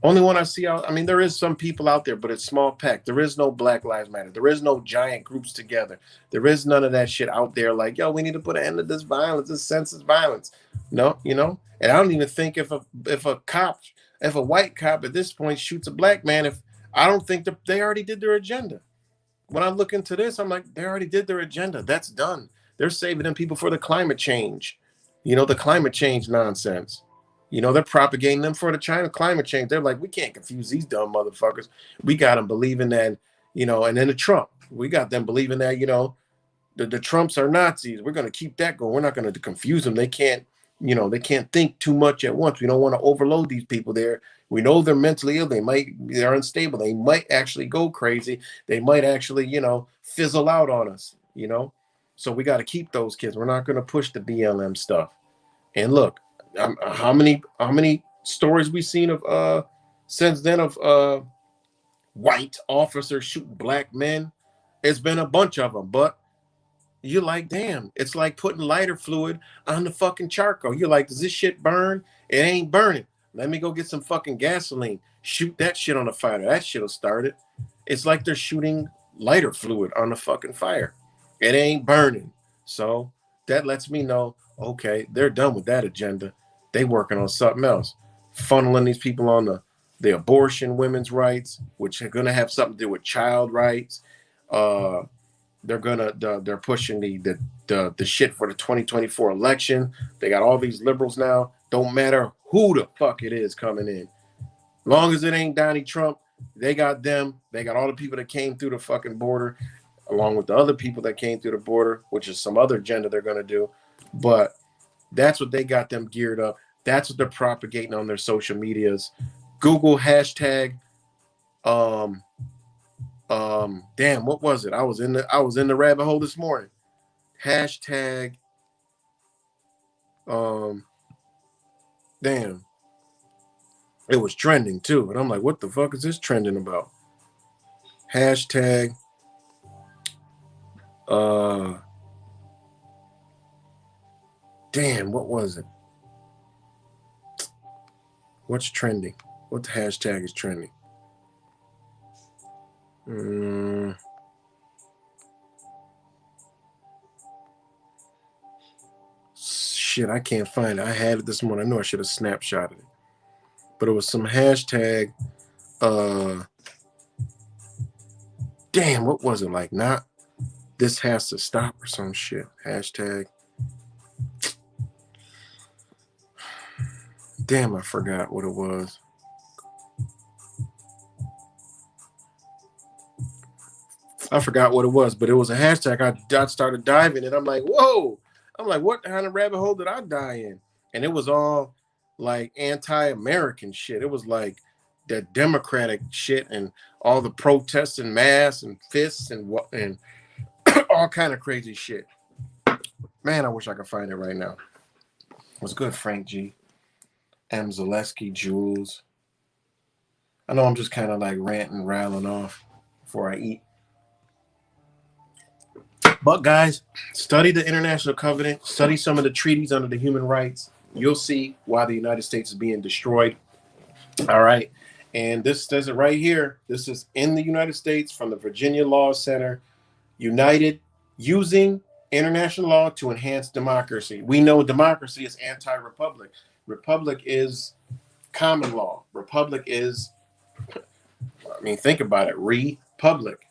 Only one I see out. I mean, there is some people out there, but it's small pack. There is no Black Lives Matter. There is no giant groups together. There is none of that shit out there. Like, yo, we need to put an end to this violence, this senseless violence. No, And I don't even think if a white cop at this point shoots a black man, I don't think they already did their agenda. When I look into this, I'm like, they already did their agenda. That's done. They're saving them people for the climate change. The climate change nonsense. They're propagating them for the China climate change. They're like, we can't confuse these dumb motherfuckers. We got them believing that, and then the Trump. We got them believing that, the Trumps are Nazis. We're going to keep that going. We're not going to confuse them. They can't, they can't think too much at once. We don't want to overload these people there. We know they're mentally ill. They're unstable. They might actually go crazy. They might actually, fizzle out on us, So we got to keep those kids. We're not going to push the BLM stuff. And look, how many stories we've seen of since then of white officers shooting black men? It's been a bunch of them, but you're like, damn, it's like putting lighter fluid on the fucking charcoal. You're like, does this shit burn? It ain't burning. Let me go get some fucking gasoline. Shoot that shit on the fire. That shit'll start it. It's like they're shooting lighter fluid on the fucking fire. It ain't burning. So that lets me know, okay, they're done with that agenda. They working on something else, funneling these people on the abortion, women's rights, which are going to have something to do with child rights, They're pushing the shit for the 2024 election. They got all these liberals now. Don't matter who the fuck it is coming in. Long as it ain't Donnie Trump, they got them. They got all the people that came through the fucking border, along with the other people that came through the border, which is some other agenda they're going to do. But that's what they got them geared up. That's what they're propagating on their social medias. Google hashtag, damn, what was it? I was in the rabbit hole this morning. Hashtag, damn. It was trending too. And I'm like, what the fuck is this trending about? Hashtag, damn, what was it? What's trending? What the hashtag is trending? Shit, I can't find it. I had it this morning. I know I should have snapshotted it. But it was some hashtag, damn, what was it? Like, not this has to stop or some shit. Hashtag. Damn, I forgot what it was. I forgot what it was, but it was a hashtag. I started diving and I'm like, whoa. I'm like, what kind of rabbit hole did I die in? And it was all like anti-American shit. It was like that Democratic shit and all the protests and mass and fists and all kind of crazy shit. Man, I wish I could find it right now. What's good, Frank G? M. Zaleski, Jules. I know I'm just kind of like ranting, rattling off before I eat. But guys, study the International Covenant, study some of the treaties under the human rights. You'll see why the United States is being destroyed. All right. And this says it right here. This is in the United States from the Virginia Law Center. United, using international law to enhance democracy. We know democracy is anti-republic. Republic is common law. Republic is, I mean, think about it. Republic.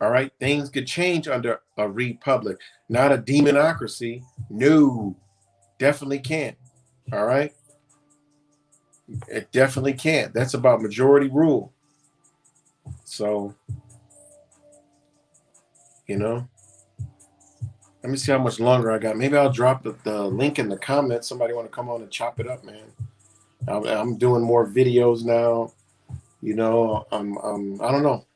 All right. Things could change under a republic, not a demonocracy. No, definitely can't. All right. It definitely can't. That's about majority rule. So, you know, let me see how much longer I got. Maybe I'll drop the link in the comments. Somebody want to come on and chop it up, man. I'm doing more videos now. You know, I don't know.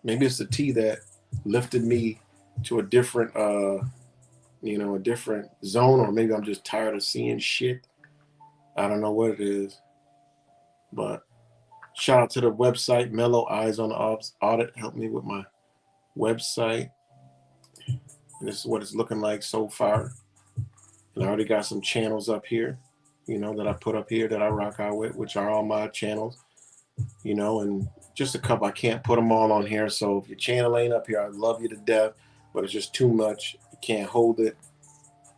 Maybe it's the tea that lifted me to a different, a different zone, or maybe I'm just tired of seeing shit. I don't know what it is. But shout out to the website, Mellow Eyes on the Audit. Helped me with my website. And this is what it's looking like so far. And I already got some channels up here, that I put up here that I rock out with, which are all my channels, and just a couple. I can't put them all on here. So if your channel ain't up here, I love you to death, but it's just too much. You can't hold it.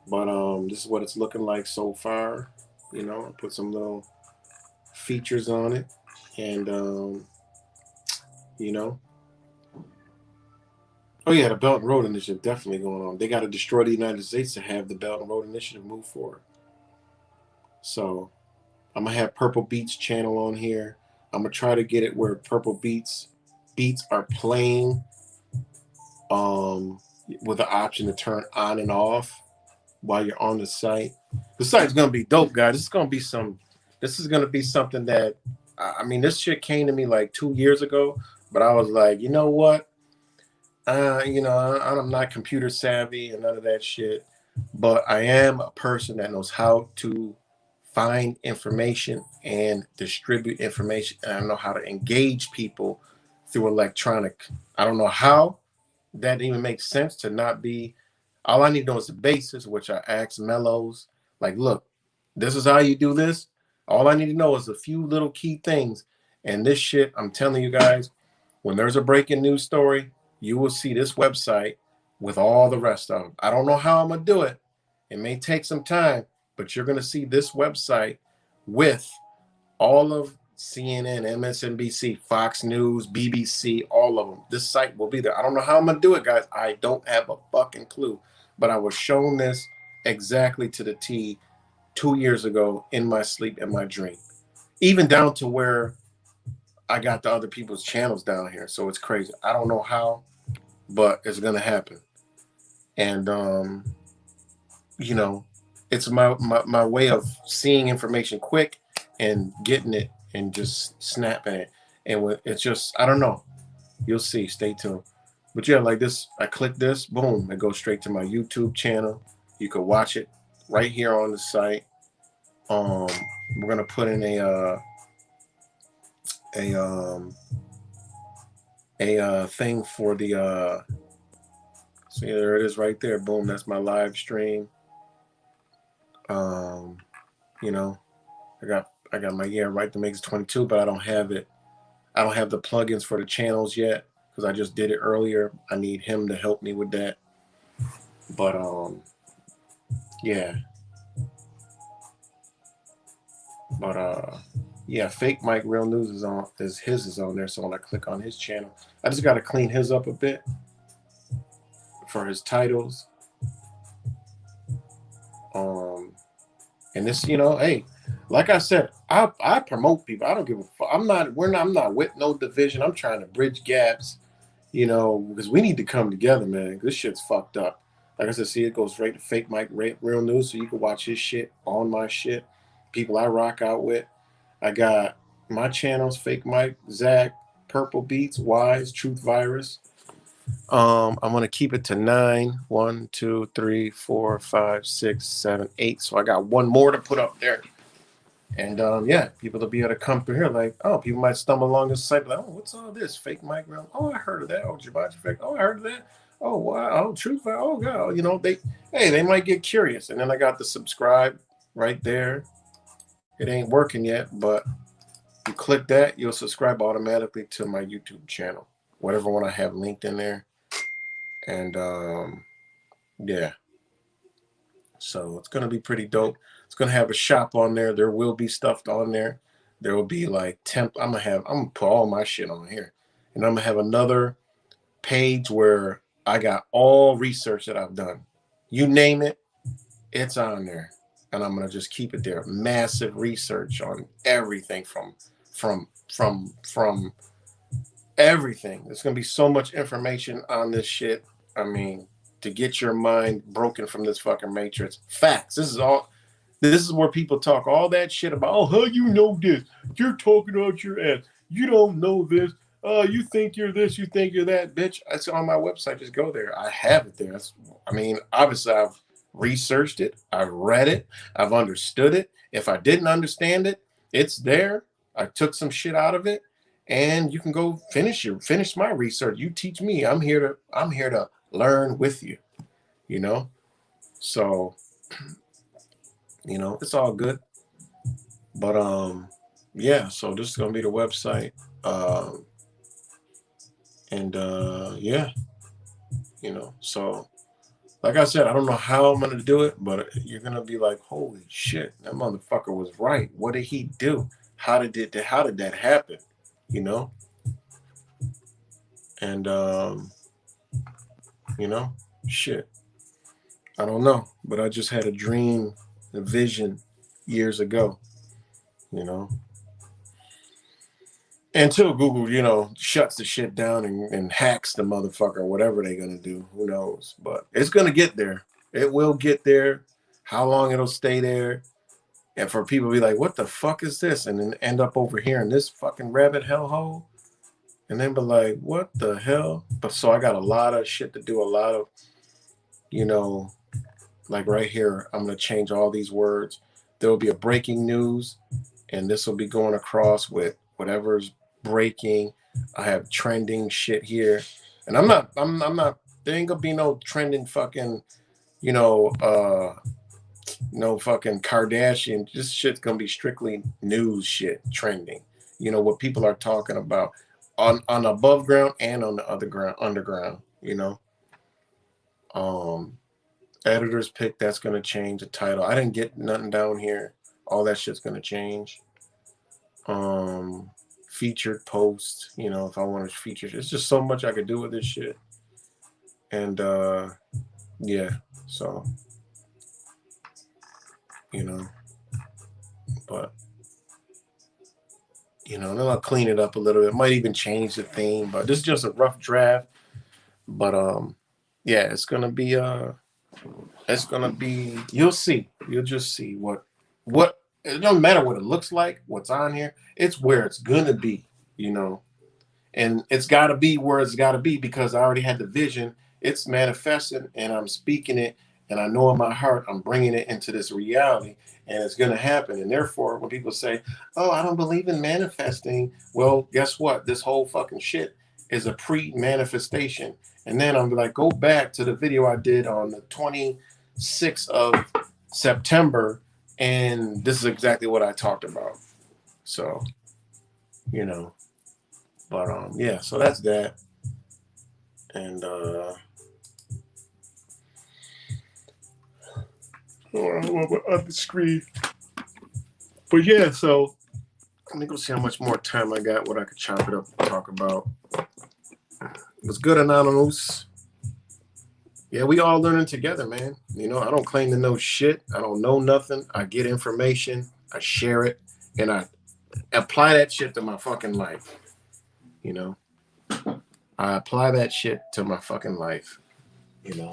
But this is what it's looking like so far. I put some little features on it, and oh yeah, the Belt and Road Initiative definitely going on. They got to destroy the United States to have the Belt and Road Initiative move forward. So I'm gonna have Purple Beats channel on here. I'm gonna try to get it where Purple beats are playing with the option to turn on and off while you're on the site. The site's gonna be dope, guys. This is gonna be something that, I mean, this shit came to me like 2 years ago, but I was like, you know what? I'm not computer savvy and none of that shit, but I am a person that knows how to find information and distribute information, and I know how to engage people through electronic. I don't know how that even makes sense to not be. All I need to know is the basis, which I ask Mellows, like, look, this is how you do this. All I need to know is a few little key things. And this shit, I'm telling you guys, when there's a breaking news story, you will see this website with all the rest of them. I don't know how I'm going to do it. It may take some time, but you're going to see this website with all of CNN, MSNBC, Fox News, BBC, all of them. This site will be there. I don't know how I'm gonna do it, guys. I don't have a fucking clue. But I was shown this exactly to the T 2 years ago in my sleep, in my dream. Even down to where I got the other people's channels down here. So it's crazy. I don't know how, but it's gonna happen. And you know, it's my way of seeing information quick and getting it and just snapping it. And it's just, I don't know. You'll see. Stay tuned. But yeah, like this, I click this, boom, it goes straight to my YouTube channel. You can watch it right here on the site. We're gonna put in a thing for the see, there it is right there. Boom, that's my live stream. You know, I got my right to Makes 22, but I don't have it. I don't have the plugins for the channels yet because I just did it earlier. I need him to help me with that. But yeah. But yeah, Fake Mike Real News is on, his is on there. So when I click on his channel, I just gotta clean his up a bit for his titles. And this, you know, hey, like I said, I promote people. I don't give a fuck. I'm not with no division. I'm trying to bridge gaps, you know, because we need to come together, man. This shit's fucked up. Like I said, see, it goes straight to Fake Mike Real News, so you can watch his shit on my shit. People I rock out with. I got my channels, Fake Mike, Zach, Purple Beats, Wise, Truth Virus. I'm gonna keep it to 9. 1, 2, 3, 4, 5, 6, 7, 8. So I got one more to put up there. And yeah, people will be able to come through here. Like, oh, people might stumble along this site, like, oh, what's all this? Fake Mike Real? Oh, I heard of that. Oh, Jabachi Fake. Oh, I heard of that. Oh, wow. Oh, Truth. Oh, God. You know, they might get curious. And then I got the subscribe right there. It ain't working yet, but you click that, you'll subscribe automatically to my YouTube channel, whatever one I have linked in there. And yeah, so it's gonna be pretty dope. It's gonna have a shop on there. There will be stuff on there. There will be like I'm gonna put all my shit on here, and I'm gonna have another page where I got all research that I've done. You name it, it's on there, and I'm gonna just keep it there. Massive research on everything from everything. There's gonna be so much information on this shit. I mean, to get your mind broken from this fucking matrix. Facts. This is where people talk all that shit about, oh, how you know this? You're talking out your ass. You don't know this. You think you're this, you think you're that, bitch. It's on my website. Just go there. I have it there. I mean, obviously I've researched it, I've read it, I've understood it. If I didn't understand it, it's there. I took some shit out of it, and you can go finish my research. You teach me. I'm here to learn with you, you know. So, you know, it's all good. But yeah, so this is gonna be the website. And yeah, you know, so like I said, I don't know how I'm gonna do it, but you're gonna be like, holy shit, that motherfucker was right. What did he do? How did that happen? You know? And you know, shit. I don't know, but I just had a dream, a vision years ago, you know. Until Google, you know, shuts the shit down and hacks the motherfucker, whatever they're gonna do, who knows? But it's gonna get there. It will get there. How long it'll stay there, and for people to be like, "What the fuck is this?" and then end up over here in this fucking rabbit hellhole, and then be like, "What the hell?" But so I got a lot of shit to do. A lot of, you know, like right here, I'm gonna change all these words. There will be a breaking news, and this will be going across with whatever's breaking. I have trending shit here, and I'm not. There ain't gonna be no trending fucking, you know, no fucking Kardashian. This shit's gonna be strictly news shit trending. You know what people are talking about on above ground and on the other ground underground. You know, editor's pick, that's gonna change the title. I didn't get nothing down here. All that shit's gonna change. featured posts, you know, if I want to feature. It's just so much I could do with this shit. And yeah, so you know, but you know, then I'll clean it up a little bit. Might even change the theme, but this is just a rough draft. But yeah, it's gonna be you'll see. You'll just see what it doesn't matter what it looks like, what's on here, it's where it's gonna be, you know. And it's gotta be where it's gotta be because I already had the vision, it's manifesting and I'm speaking it, and I know in my heart I'm bringing it into this reality and it's gonna happen. And therefore, when people say, oh, I don't believe in manifesting, well, guess what? This whole fucking shit is a pre-manifestation. And then I'm like, go back to the video I did on the 26th of September, and this is exactly what I talked about. So, you know, but yeah, so that's that. And on the screen. But yeah, so let me go see how much more time I got, what I could chop it up and talk about. What's good, Anonymous? Yeah, we all learning together, man. You know, I don't claim to know shit. I don't know nothing. I get information, I share it, and I apply that shit to my fucking life. You know, I apply that shit to my fucking life. You know.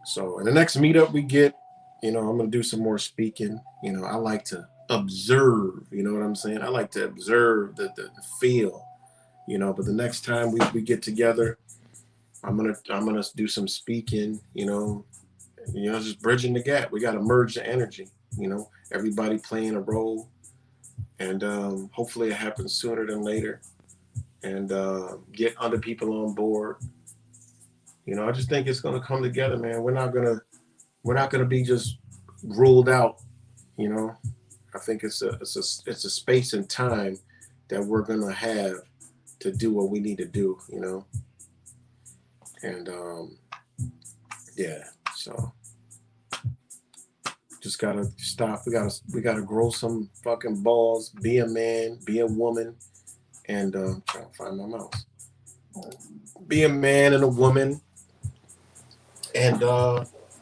So in the next meetup we get, you know, I'm gonna do some more speaking. You know, I like to observe. You know what I'm saying? I like to observe the feel. You know, but the next time we get together, I'm gonna do some speaking, you know, just bridging the gap. We gotta merge the energy, you know, everybody playing a role, and hopefully it happens sooner than later, and get other people on board. You know, I just think it's gonna come together, man. We're not gonna be just ruled out, you know. I think it's a space and time that we're gonna have to do what we need to do, you know. And yeah, so just gotta stop. We gotta grow some fucking balls, be a man, be a woman, and trying to find my mouse. Be a man and a woman, and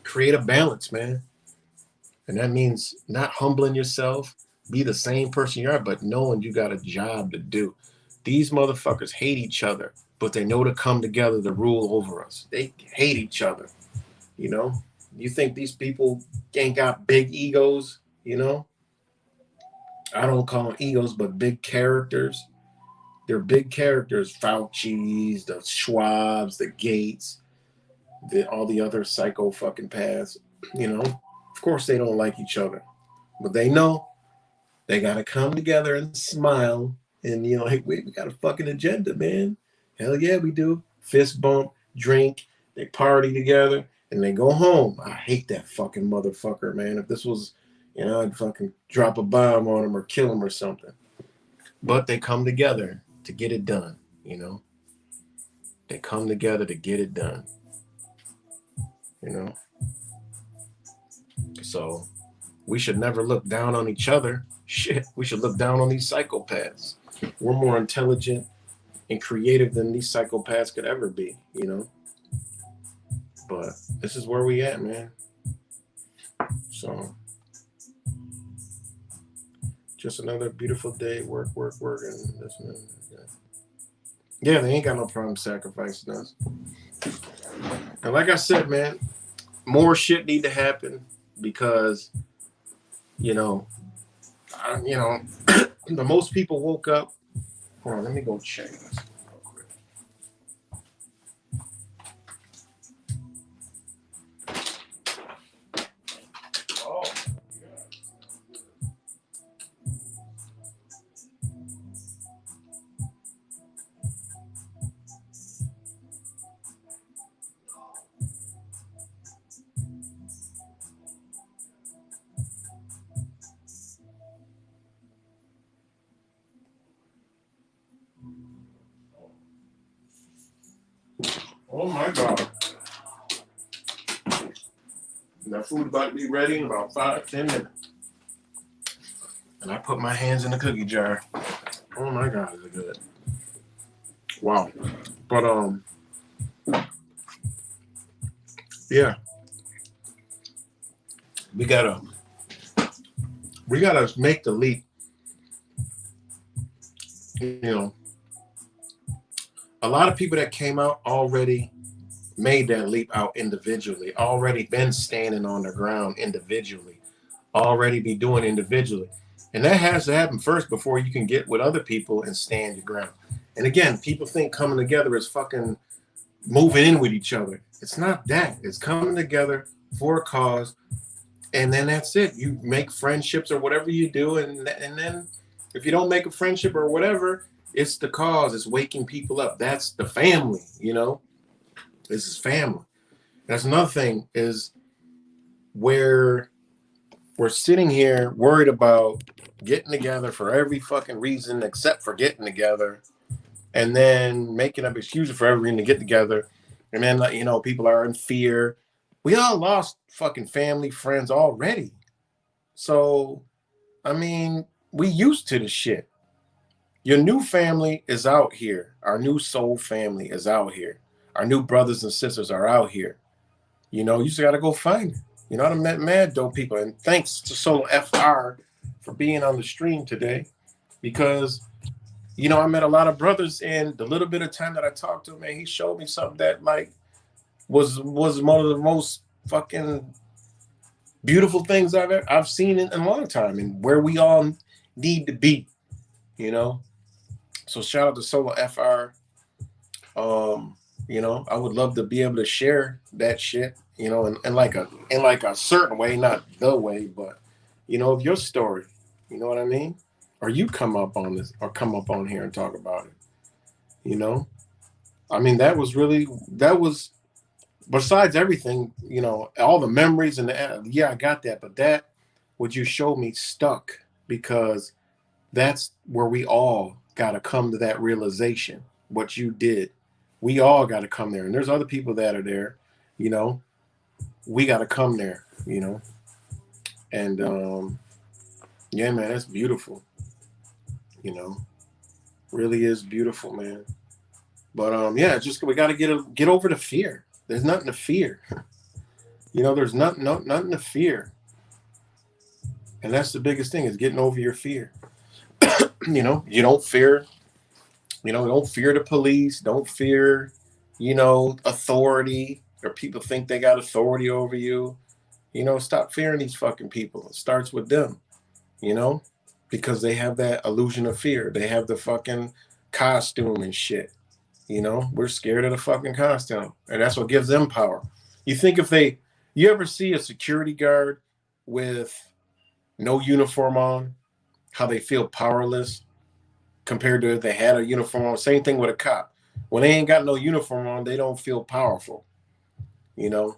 create a balance, man. And that means not humbling yourself, be the same person you are, but knowing you got a job to do. These motherfuckers hate each other, but they know to come together to rule over us. They hate each other, you know. You think these people ain't got big egos, you know? I don't call them egos, but big characters. They're big characters. Fauci's, the Schwabs, the Gates, all the other psycho fucking paths, you know? Of course they don't like each other, but they know they got to come together and smile. And, you know, hey, we got a fucking agenda, man. Hell yeah, we do. Fist bump, drink, they party together, and they go home. I hate that fucking motherfucker, man. If this was, you know, I'd fucking drop a bomb on him or kill him or something. But they come together to get it done, you know. They come together to get it done, you know. So we should never look down on each other. Shit, we should look down on these psychopaths. We're more intelligent and creative than these psychopaths could ever be, you know. But this is where we at, man. So just another beautiful day. Work, and this, man. Yeah, they ain't got no problem sacrificing us. And like I said, man, more shit need to happen because, you know, the most people woke up. Hold on, let me go check this. Oh my God. That food about to be ready in about 5-10 minutes. And I put my hands in the cookie jar. Oh my God, is it good? Wow. But yeah, we gotta make the leap. You know, a lot of people that came out already made that leap out individually, already been standing on the ground individually, already be doing individually. And that has to happen first before you can get with other people and stand your ground. And again, people think coming together is fucking moving in with each other. It's not that. It's coming together for a cause, and then that's it. You make friendships or whatever you do, and then if you don't make a friendship or whatever, it's the cause. It's waking people up. That's the family. You know, this is family. That's another thing is where we're sitting here worried about getting together for every fucking reason except for getting together, and then making up excuses for every reason to get together, and then you know people are in fear. We all lost fucking family, friends already. So I mean, we used to the shit. Your new family is out here. Our new soul family is out here. Our new brothers and sisters are out here. You know, you just got to go find it. You know, I met mad dope people. And thanks to Solo FR for being on the stream today because, you know, I met a lot of brothers and the little bit of time that I talked to him, man, he showed me something that like was one of the most fucking beautiful things I've seen in a long time and where we all need to be, you know. So shout out to Solo FR. You know, I would love to be able to share that shit, you know, in like a certain way, not the way, but you know, of your story. You know what I mean? Or you come up on this or come up on here and talk about it. You know? I mean, that was besides everything, you know, all the memories and yeah, I got that, but that what you showed me stuck because that's where we all got to come to that realization. What you did, we all got to come there, and there's other people that are there. You know, we got to come there. You know, and yeah, man, that's beautiful. You know, really is beautiful, man. But yeah, just we got to get over the fear. There's nothing to fear. You know, there's nothing to fear, and that's the biggest thing is getting over your fear. You know, you don't fear. You know, don't fear the police. Don't fear, you know, authority or people think they got authority over you. You know, stop fearing these fucking people. It starts with them, you know, because they have that illusion of fear. They have the fucking costume and shit. You know, we're scared of the fucking costume. And that's what gives them power. You think you ever see a security guard with no uniform on, how they feel powerless compared to if they had a uniform on? Same thing with a cop. When they ain't got no uniform on, they don't feel powerful. You know,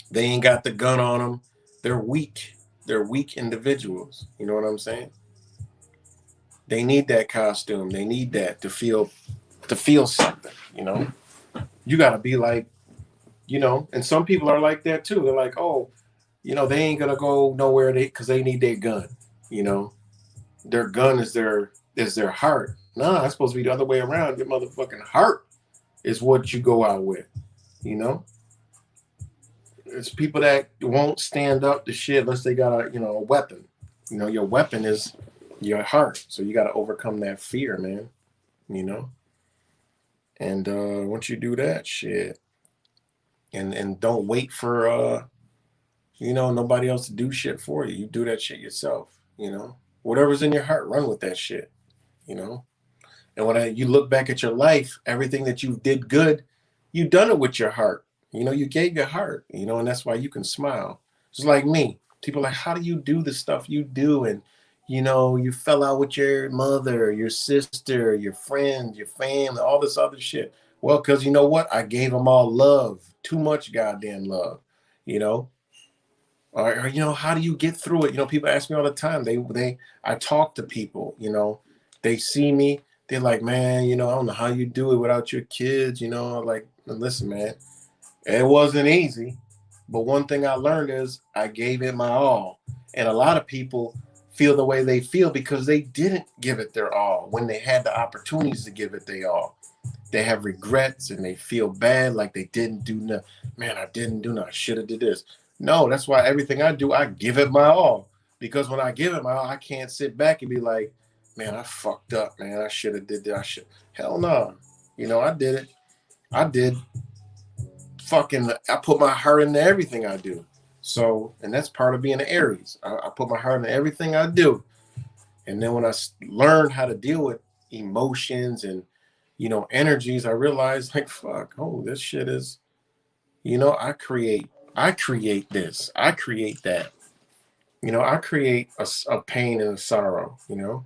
they ain't got the gun on them. They're weak. They're weak individuals. You know what I'm saying? They need that costume. They need that to feel something. You know, you got to be like, you know, and some people are like that too. They're like, oh, you know, they ain't gonna go nowhere because they need their gun. You know, their gun is their heart. Nah, it's supposed to be the other way around. Your motherfucking heart is what you go out with. You know, it's people that won't stand up to shit unless they got a weapon. You know, your weapon is your heart. So you got to overcome that fear, man. You know, and once you do that shit, and don't wait for nobody else to do shit for you. You do that shit yourself. You know, whatever's in your heart, run with that shit. You know, and when you look back at your life, everything that you did good, you done it with your heart. You know, you gave your heart, you know, and that's why you can smile. Just like me. People are like, how do you do the stuff you do? And, you know, you fell out with your mother, your sister, your friends, your family, all this other shit. Well, because you know what? I gave them all love, too much goddamn love, you know? Or, you know, how do you get through it? You know, people ask me all the time. I talk to people, you know, they see me, they're like, man, you know, I don't know how you do it without your kids, you know, like, listen, man, it wasn't easy. But one thing I learned is I gave it my all. And a lot of people feel the way they feel because they didn't give it their all when they had the opportunities to give it their all. They have regrets and they feel bad like they didn't do nothing. Man, I didn't do nothing. I should have did this. No, that's why everything I do, I give it my all. Because when I give it my all, I can't sit back and be like, man, I fucked up, man. I should have did that. I should. Hell no. You know, I did it. I did. Fucking, I put my heart into everything I do. So, and that's part of being an Aries. I put my heart into everything I do. And then when I learned how to deal with emotions and, you know, energies, I realized like, fuck, oh, this shit is, you know, I create this, I create that, you know, I create a pain and a sorrow, you know.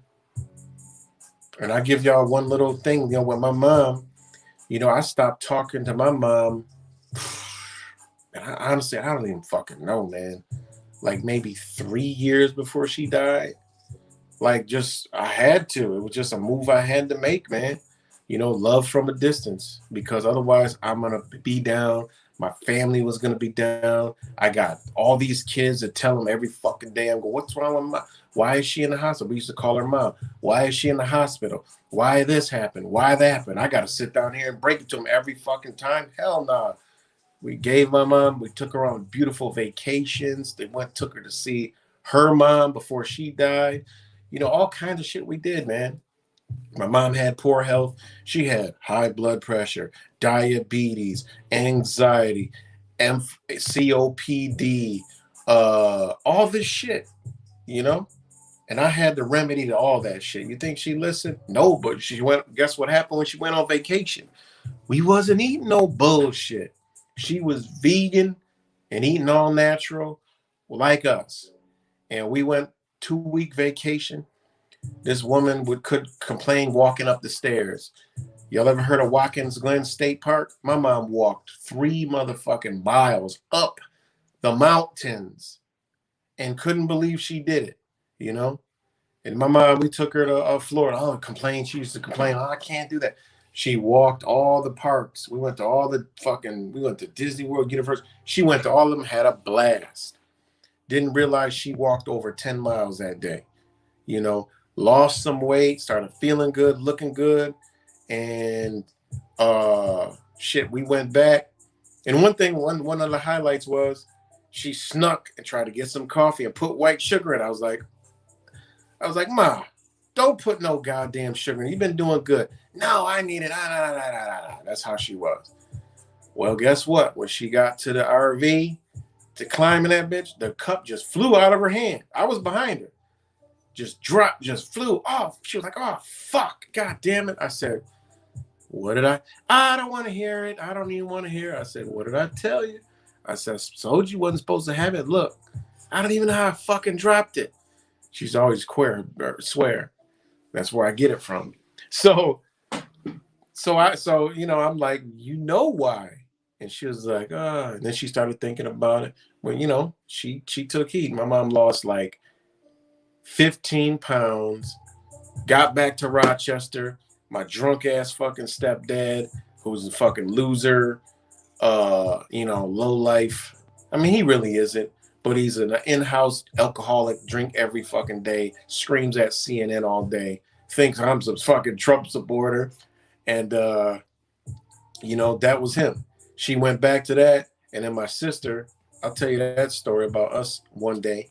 And I give y'all one little thing, you know, with my mom, you know, I stopped talking to my mom. And honestly, I don't even fucking know, man. Like maybe 3 years before she died. Like just, I had to. It was just a move I had to make, man. You know, love from a distance. Because otherwise I'm going to be down. My family was going to be down. I got all these kids that tell them every fucking day, I'm going, what's wrong with mom? Why is she in the hospital? We used to call her mom. Why is she in the hospital? Why this happened? Why that happened? I got to sit down here and break it to them every fucking time. Hell no. Nah. We gave my mom, we took her on beautiful vacations. They took her to see her mom before she died. You know, all kinds of shit we did, man. My mom had poor health. She had high blood pressure, diabetes, anxiety, COPD, all this shit, you know? And I had the remedy to all that shit. You think she listened? No, but she went, guess what happened when she went on vacation? We wasn't eating no bullshit. She was vegan and eating all natural like us. And we went 2-week vacation. This woman could complain walking up the stairs. Y'all ever heard of Watkins Glen State Park? My mom walked 3 motherfucking miles up the mountains and couldn't believe she did it, you know? And my mom, we took her to Florida. Oh, complain. She used to complain, oh, I can't do that. She walked all the parks. We went to Disney World, Universal. She went to all of them, had a blast. Didn't realize she walked over 10 miles that day. You know, lost some weight, started feeling good, looking good. And shit, we went back. And one of the highlights was she snuck and tried to get some coffee and put white sugar in. I was like, Ma, don't put no goddamn sugar in. You've been doing good. No, I need it. That's how she was. Well, guess what? When she got to the RV to climb in that bitch, the cup just flew out of her hand. I was behind her. Just dropped, just flew off. She was like, oh, fuck. God damn it. I said, what did I don't want to hear it. I don't even want to hear it. I said, what did I tell you? I said, I told you wasn't supposed to have it. Look, I don't even know how I fucking dropped it. She's always swear. That's where I get it from. So you know, I'm like, you know why? And she was like, and then she started thinking about it. Well, you know, she took heed. My mom lost like 15 pounds, got back to Rochester. My drunk ass fucking stepdad, who's a fucking loser, you know, low life. I mean, he really isn't. But he's an in-house alcoholic, drink every fucking day, screams at CNN all day, thinks I'm some fucking Trump supporter. And, you know, that was him. She went back to that. And then my sister, I'll tell you that story about us one day.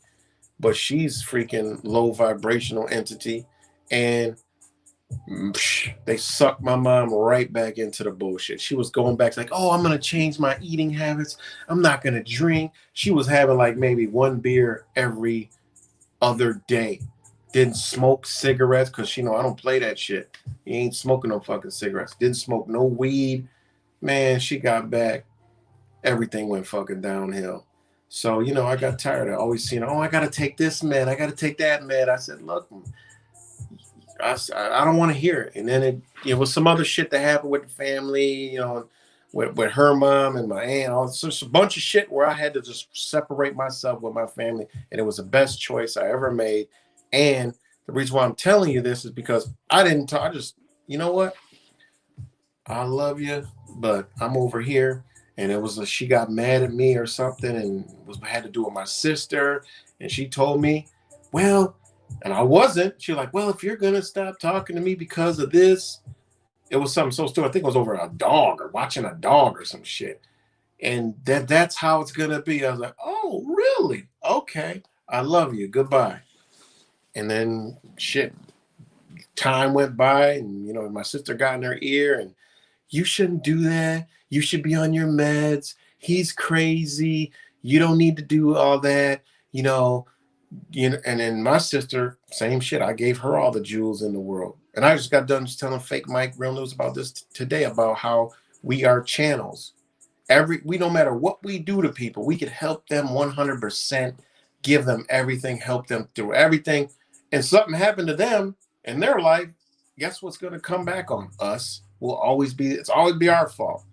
But she's freaking low vibrational entity. And they sucked my mom right back into the bullshit. She was going back like, oh, I'm going to change my eating habits. I'm not going to drink. She was having like maybe 1 beer every other day. Didn't smoke cigarettes because, you know, I don't play that shit. You ain't smoking no fucking cigarettes. Didn't smoke no weed. Man, she got back. Everything went fucking downhill. So, you know, I got tired of always seeing, oh, I got to take this med. I got to take that med. I said, look, I don't want to hear it. And then it was some other shit that happened with the family, you know, with her mom and my aunt. So it's a bunch of shit where I had to just separate myself with my family. And it was the best choice I ever made. And the reason why I'm telling you this is because I didn't talk. I just, you know what? I love you, but I'm over here. And it was she got mad at me or something and had to do with my sister. And she told me, well, And I wasn't. She was like, well, if you're going to stop talking to me because of this, it was something so stupid. I think it was over a dog or watching a dog or some shit. And that's how it's going to be. I was like, oh, really? Okay. I love you. Goodbye. And then shit, time went by and, you know, my sister got in her ear and you shouldn't do that. You should be on your meds. He's crazy. You don't need to do all that. You know, and then my sister, same shit. I gave her all the jewels in the world. And I just got done just telling Fake Mike Real News about this today, about how we are channels. We no matter what we do to people, we could help them 100%, give them everything, help them through everything. And something happened to them in their life, guess what's going to come back on us? It's always be our fault.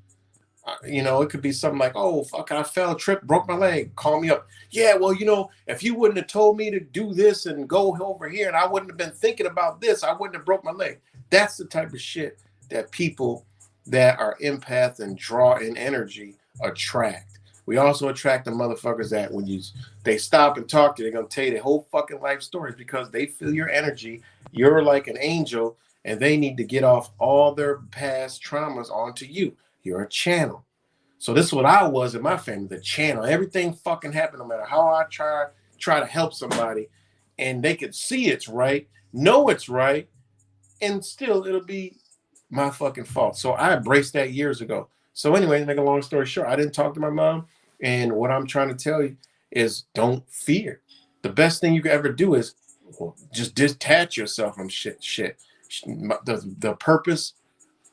You know, it could be something like, oh, fuck, I fell, tripped, broke my leg, call me up. Yeah, well, you know, if you wouldn't have told me to do this and go over here and I wouldn't have been thinking about this, I wouldn't have broke my leg. That's the type of shit that people that are empaths and draw in energy attract. We also attract the motherfuckers that when they stop and talk to you, they're going to tell you their whole fucking life stories because they feel your energy. You're like an angel and they need to get off all their past traumas onto you. You're a channel. So this is what I was in my family, the channel. Everything fucking happened, no matter how I try to help somebody, and they could see it's right, know it's right, and still it'll be my fucking fault. So I embraced that years ago. So anyway, to make a long story short, I didn't talk to my mom, and what I'm trying to tell you is don't fear. The best thing you can ever do is just detach yourself from shit. The purpose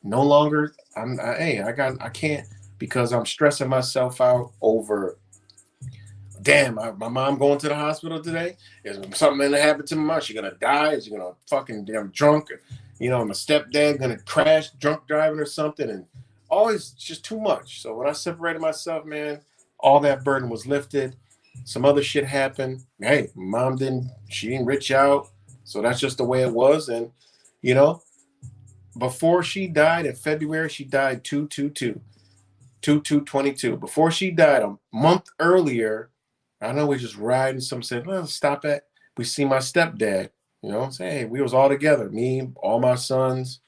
no longer. I can't because I'm stressing myself out over. Damn, my mom going to the hospital today. Is something gonna happen to my mom? She gonna die? Is she gonna fucking damn drunk? You know, my stepdad gonna crash drunk driving or something? And always just too much. So when I separated myself, man, all that burden was lifted. Some other shit happened. Hey, she didn't reach out. So that's just the way it was. And you know, before she died in February, she died 2/22. Before she died a month earlier, I know we're just riding. Some said, well, stop it. We see my stepdad. You know what I'm saying? Hey, we was all together. Me, all my sons.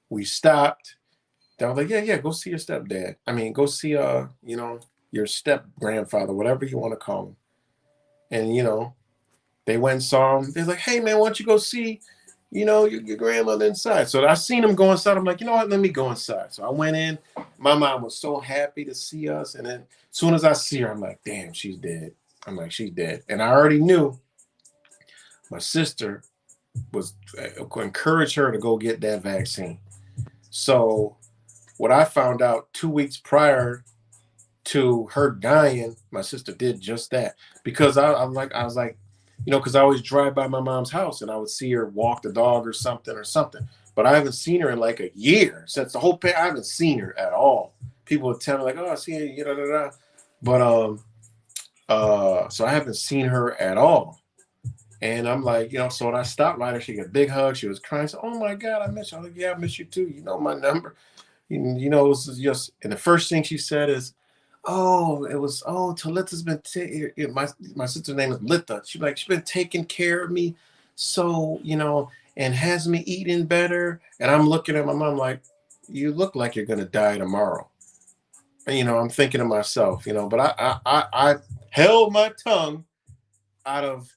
We stopped. Then I was like, yeah, go see your stepdad. I mean, go see you know, your step grandfather, whatever you want to call him. And you know, they went and saw him. They're like, hey man, why don't you go see, you know, your grandmother inside? So I seen him go inside. I'm like, you know what? Let me go inside. So I went in. My mom was so happy to see us. And then as soon as I see her, I'm like, damn, she's dead. I'm like, she's dead. And I already knew my sister was encourage her to go get that vaccine. So what I found out 2 weeks prior to her dying, my sister did just that because I was like, you know, because I always drive by my mom's house and I would see her walk the dog or something. But I haven't seen her in like a year since the whole I haven't seen her at all. People would tell me like, oh, I see her, you know, but so I haven't seen her at all. And I'm like, you know, so when I stopped by her, she got a big hug. She was crying. So, oh my God, I miss you. I'm like, yeah, I miss you too. You know my number. You know, it was just, and the first thing she said is, Talitha's been my sister's name is Litha. She's been taking care of me, so you know, and has me eating better. And I'm looking at my mom like, you look like you're gonna die tomorrow. And you know, I'm thinking to myself, you know, but I held my tongue out of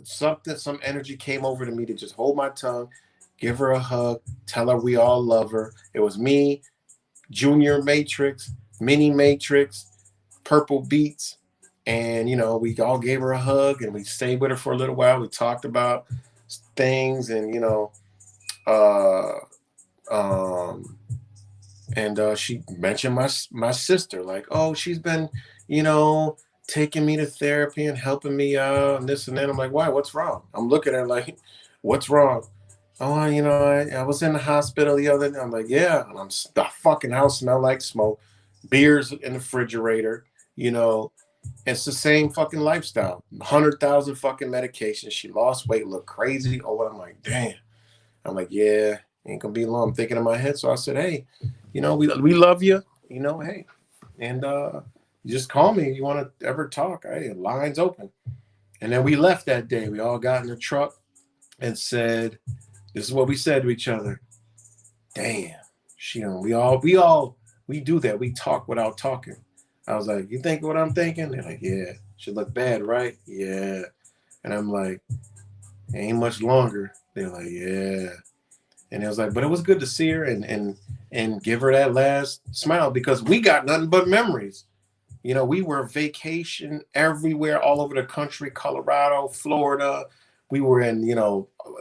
some energy came over to me to just hold my tongue, give her a hug, tell her we all love her. It was me, Junior Matrix, Mini Matrix, Purple Beats, and you know we all gave her a hug and we stayed with her for a little while. We talked about things and you know, she mentioned my sister like, oh, she's been, you know, taking me to therapy and helping me out and this and that. I'm like, why? What's wrong? I'm looking at her like, what's wrong? Oh, you know, I was in the hospital the other day. I'm like, yeah, and the fucking house smell like smoke, beers in the refrigerator, you know, it's the same fucking lifestyle. 100,000 fucking medications. She lost weight, looked crazy. Oh, I'm like, damn. I'm like, yeah, ain't gonna be long. I'm thinking in my head. So I said, hey, you know, we love you, you know, hey, and you just call me if you want to ever talk. Hey, line's open. And then we left that day. We all got in the truck and said, "This is what we said to each other." Damn, she don't. We do that. We talk without talking. I was like, "You think what I'm thinking?" They're like, "Yeah." Should look bad, right? Yeah. And I'm like, "Ain't much longer." They're like, "Yeah." And it was like, but it was good to see her and give her that last smile because we got nothing but memories. You know, we were vacation everywhere, all over the country, Colorado, Florida. We were in,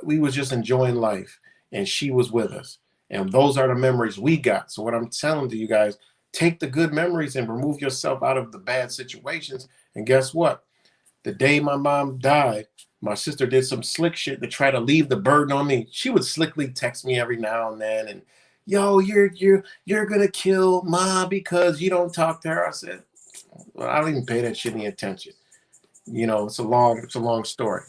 we was just enjoying life, and she was with us. And those are the memories we got. So what I'm telling to you guys, take the good memories and remove yourself out of the bad situations. And guess what? The day my mom died, my sister did some slick shit to try to leave the burden on me. She would slickly text me every now and then, and yo, you're gonna kill Ma because you don't talk to her. I said, well, I don't even pay that shit any attention. It's a long story.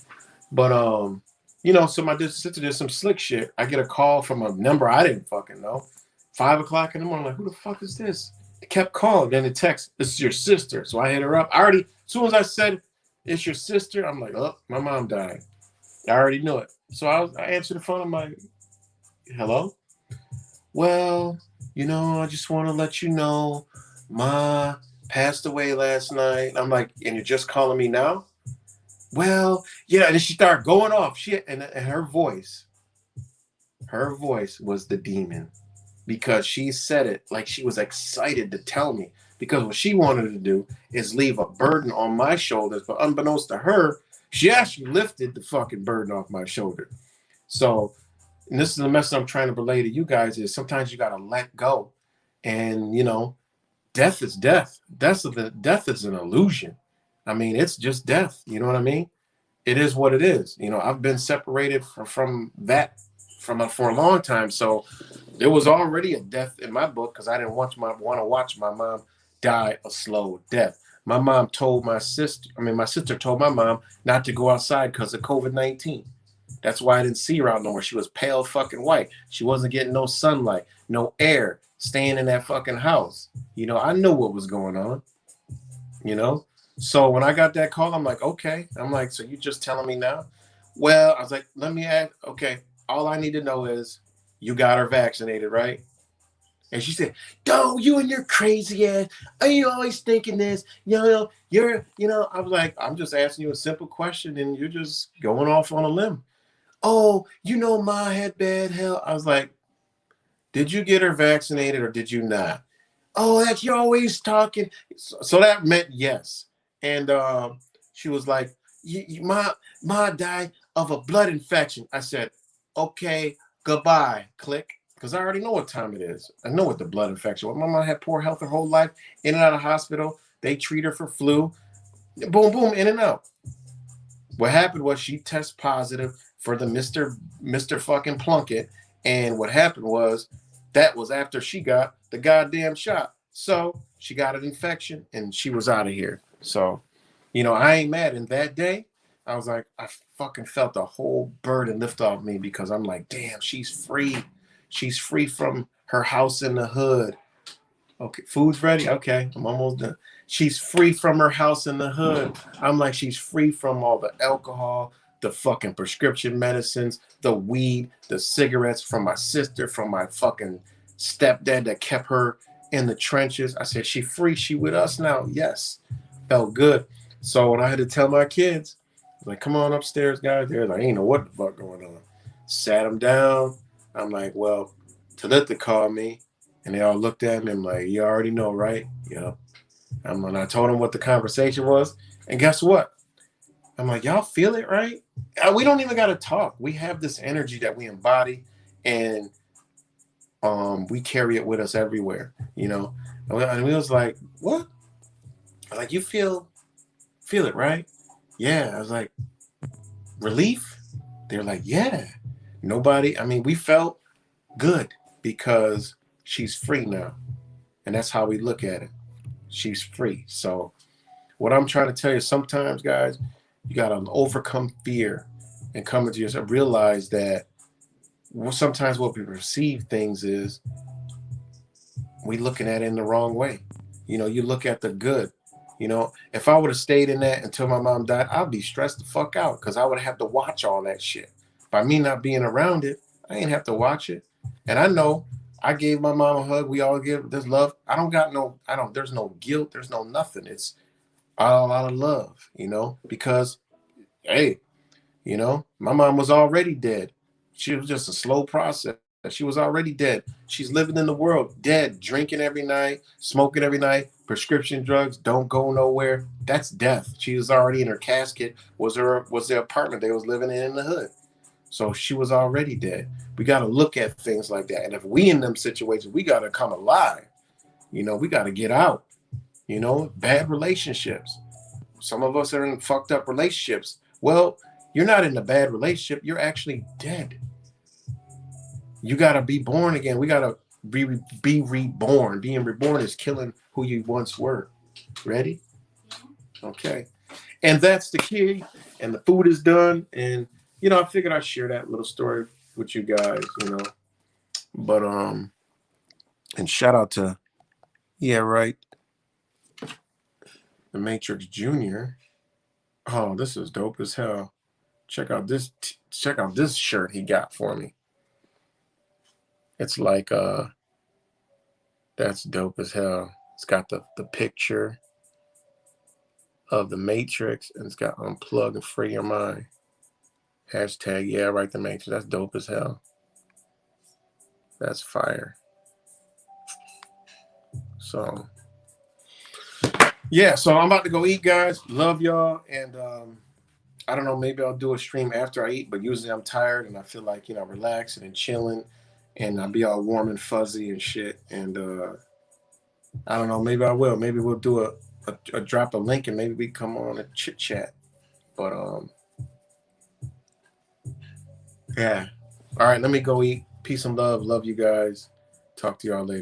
But so my sister did some slick shit. I get a call from a number I didn't fucking know. 5 o'clock in the morning, I'm like, who the fuck is this? It kept calling. Then the text, this is your sister. So I hit her up. As soon as I said it's your sister, I'm like, oh, my mom died. I already knew it. So I answered the phone. I'm like, hello? Well, I just want to let you know, Ma passed away last night. I'm like, and you're just calling me now? Well, yeah. And then she started going off. And her voice was the demon because she said it like she was excited to tell me. Because what she wanted to do is leave a burden on my shoulders, but unbeknownst to her, she actually lifted the fucking burden off my shoulder. So, and this is the message I'm trying to relay to you guys: is sometimes you gotta let go, and death is death. Death is an illusion. I mean, it's just death. You know what I mean? It is what it is. I've been separated from that for a long time, so there was already a death in my book because I didn't want to watch my mom die a slow death. My sister told my mom not to go outside because of COVID-19. That's why I didn't see her out no more. She was pale fucking white. She wasn't getting no sunlight, no air, staying in that fucking house. I knew what was going on, you know? So when I got that call, I'm like, okay. I'm like, so you just telling me now? Well, I was like, let me ask, okay, all I need to know is you got her vaccinated, right? And she said, "No, you and your crazy ass. Are you always thinking this? I was like, I'm just asking you a simple question and you're just going off on a limb. Oh, Ma had bad health. I was like, did you get her vaccinated or did you not? Oh, that's you're always talking. So that meant yes. And she was like, Ma died of a blood infection. I said, okay, goodbye. Click. Because I already know what time it is. I know what the blood infection was. My mom had poor health her whole life, in and out of hospital. They treat her for flu. Boom, boom, in and out. What happened was she tested positive for the Mr. fucking Plunkett. And what happened was that was after she got the goddamn shot. So she got an infection and she was out of here. So, I ain't mad. And that day, I was like, I fucking felt the whole burden lift off me because I'm like, damn, she's free. She's free from her house in the hood. Okay, food's ready. Okay, I'm almost done. She's free from her house in the hood. I'm like, she's free from all the alcohol, the fucking prescription medicines, the weed, the cigarettes from my sister, from my fucking stepdad that kept her in the trenches. I said, she free. She with us now. Yes. Felt good. So when I had to tell my kids, I was like, come on upstairs, guys. They're like, I ain't know what the fuck going on. Sat them down. I'm like, well, Talitha called me. And they all looked at me. I'm like, you already know, right? And I told them what the conversation was. And guess what? I'm like, y'all feel it, right? We don't even got to talk. We have this energy that we embody, and we carry it with us everywhere, And we was like, what? Like, you feel it, right? Yeah. I was like, relief? They're like, yeah. We felt good because she's free now. And that's how we look at it. She's free. So what I'm trying to tell you, sometimes, guys, you got to overcome fear and come into yourself. Realize that sometimes what we perceive things is we looking at it in the wrong way. You look at the good. If I would have stayed in that until my mom died, I'd be stressed the fuck out because I would have to watch all that shit. By me not being around it, I ain't have to watch it. And I know I gave my mom a hug. We all give this love. There's no guilt. There's no nothing. It's all out of love, because, hey, my mom was already dead. She was just a slow process. She was already dead. She's living in the world, dead, drinking every night, smoking every night, prescription drugs, don't go nowhere. That's death. She was already in her casket, was their apartment they was living in the hood. So she was already dead. We got to look at things like that. And if we in them situations, we got to come alive. We got to get out. Bad relationships. Some of us are in fucked up relationships. Well, you're not in a bad relationship. You're actually dead. You got to be born again. We got to be reborn. Being reborn is killing who you once were. Ready? Okay. And that's the key. And the food is done. And, I figured I'd share that little story with you guys. But, and shout out to, yeah, right, The Matrix Jr. Oh, this is dope as hell. Check out this shirt he got for me. It's like that's dope as hell. It's got the picture of the Matrix, and it's got unplug and free your mind. Hashtag yeah, right, the Matrix. That's dope as hell. That's fire. So yeah, so I'm about to go eat, guys. Love y'all. And I don't know, maybe I'll do a stream after I eat, but usually I'm tired and I feel like, relaxing and chilling, and I'll be all warm and fuzzy and shit. And I don't know, maybe I will. Maybe we'll do a drop a link and maybe we come on a chit chat. But yeah. All right, let me go eat. Peace and love. Love you guys. Talk to y'all later.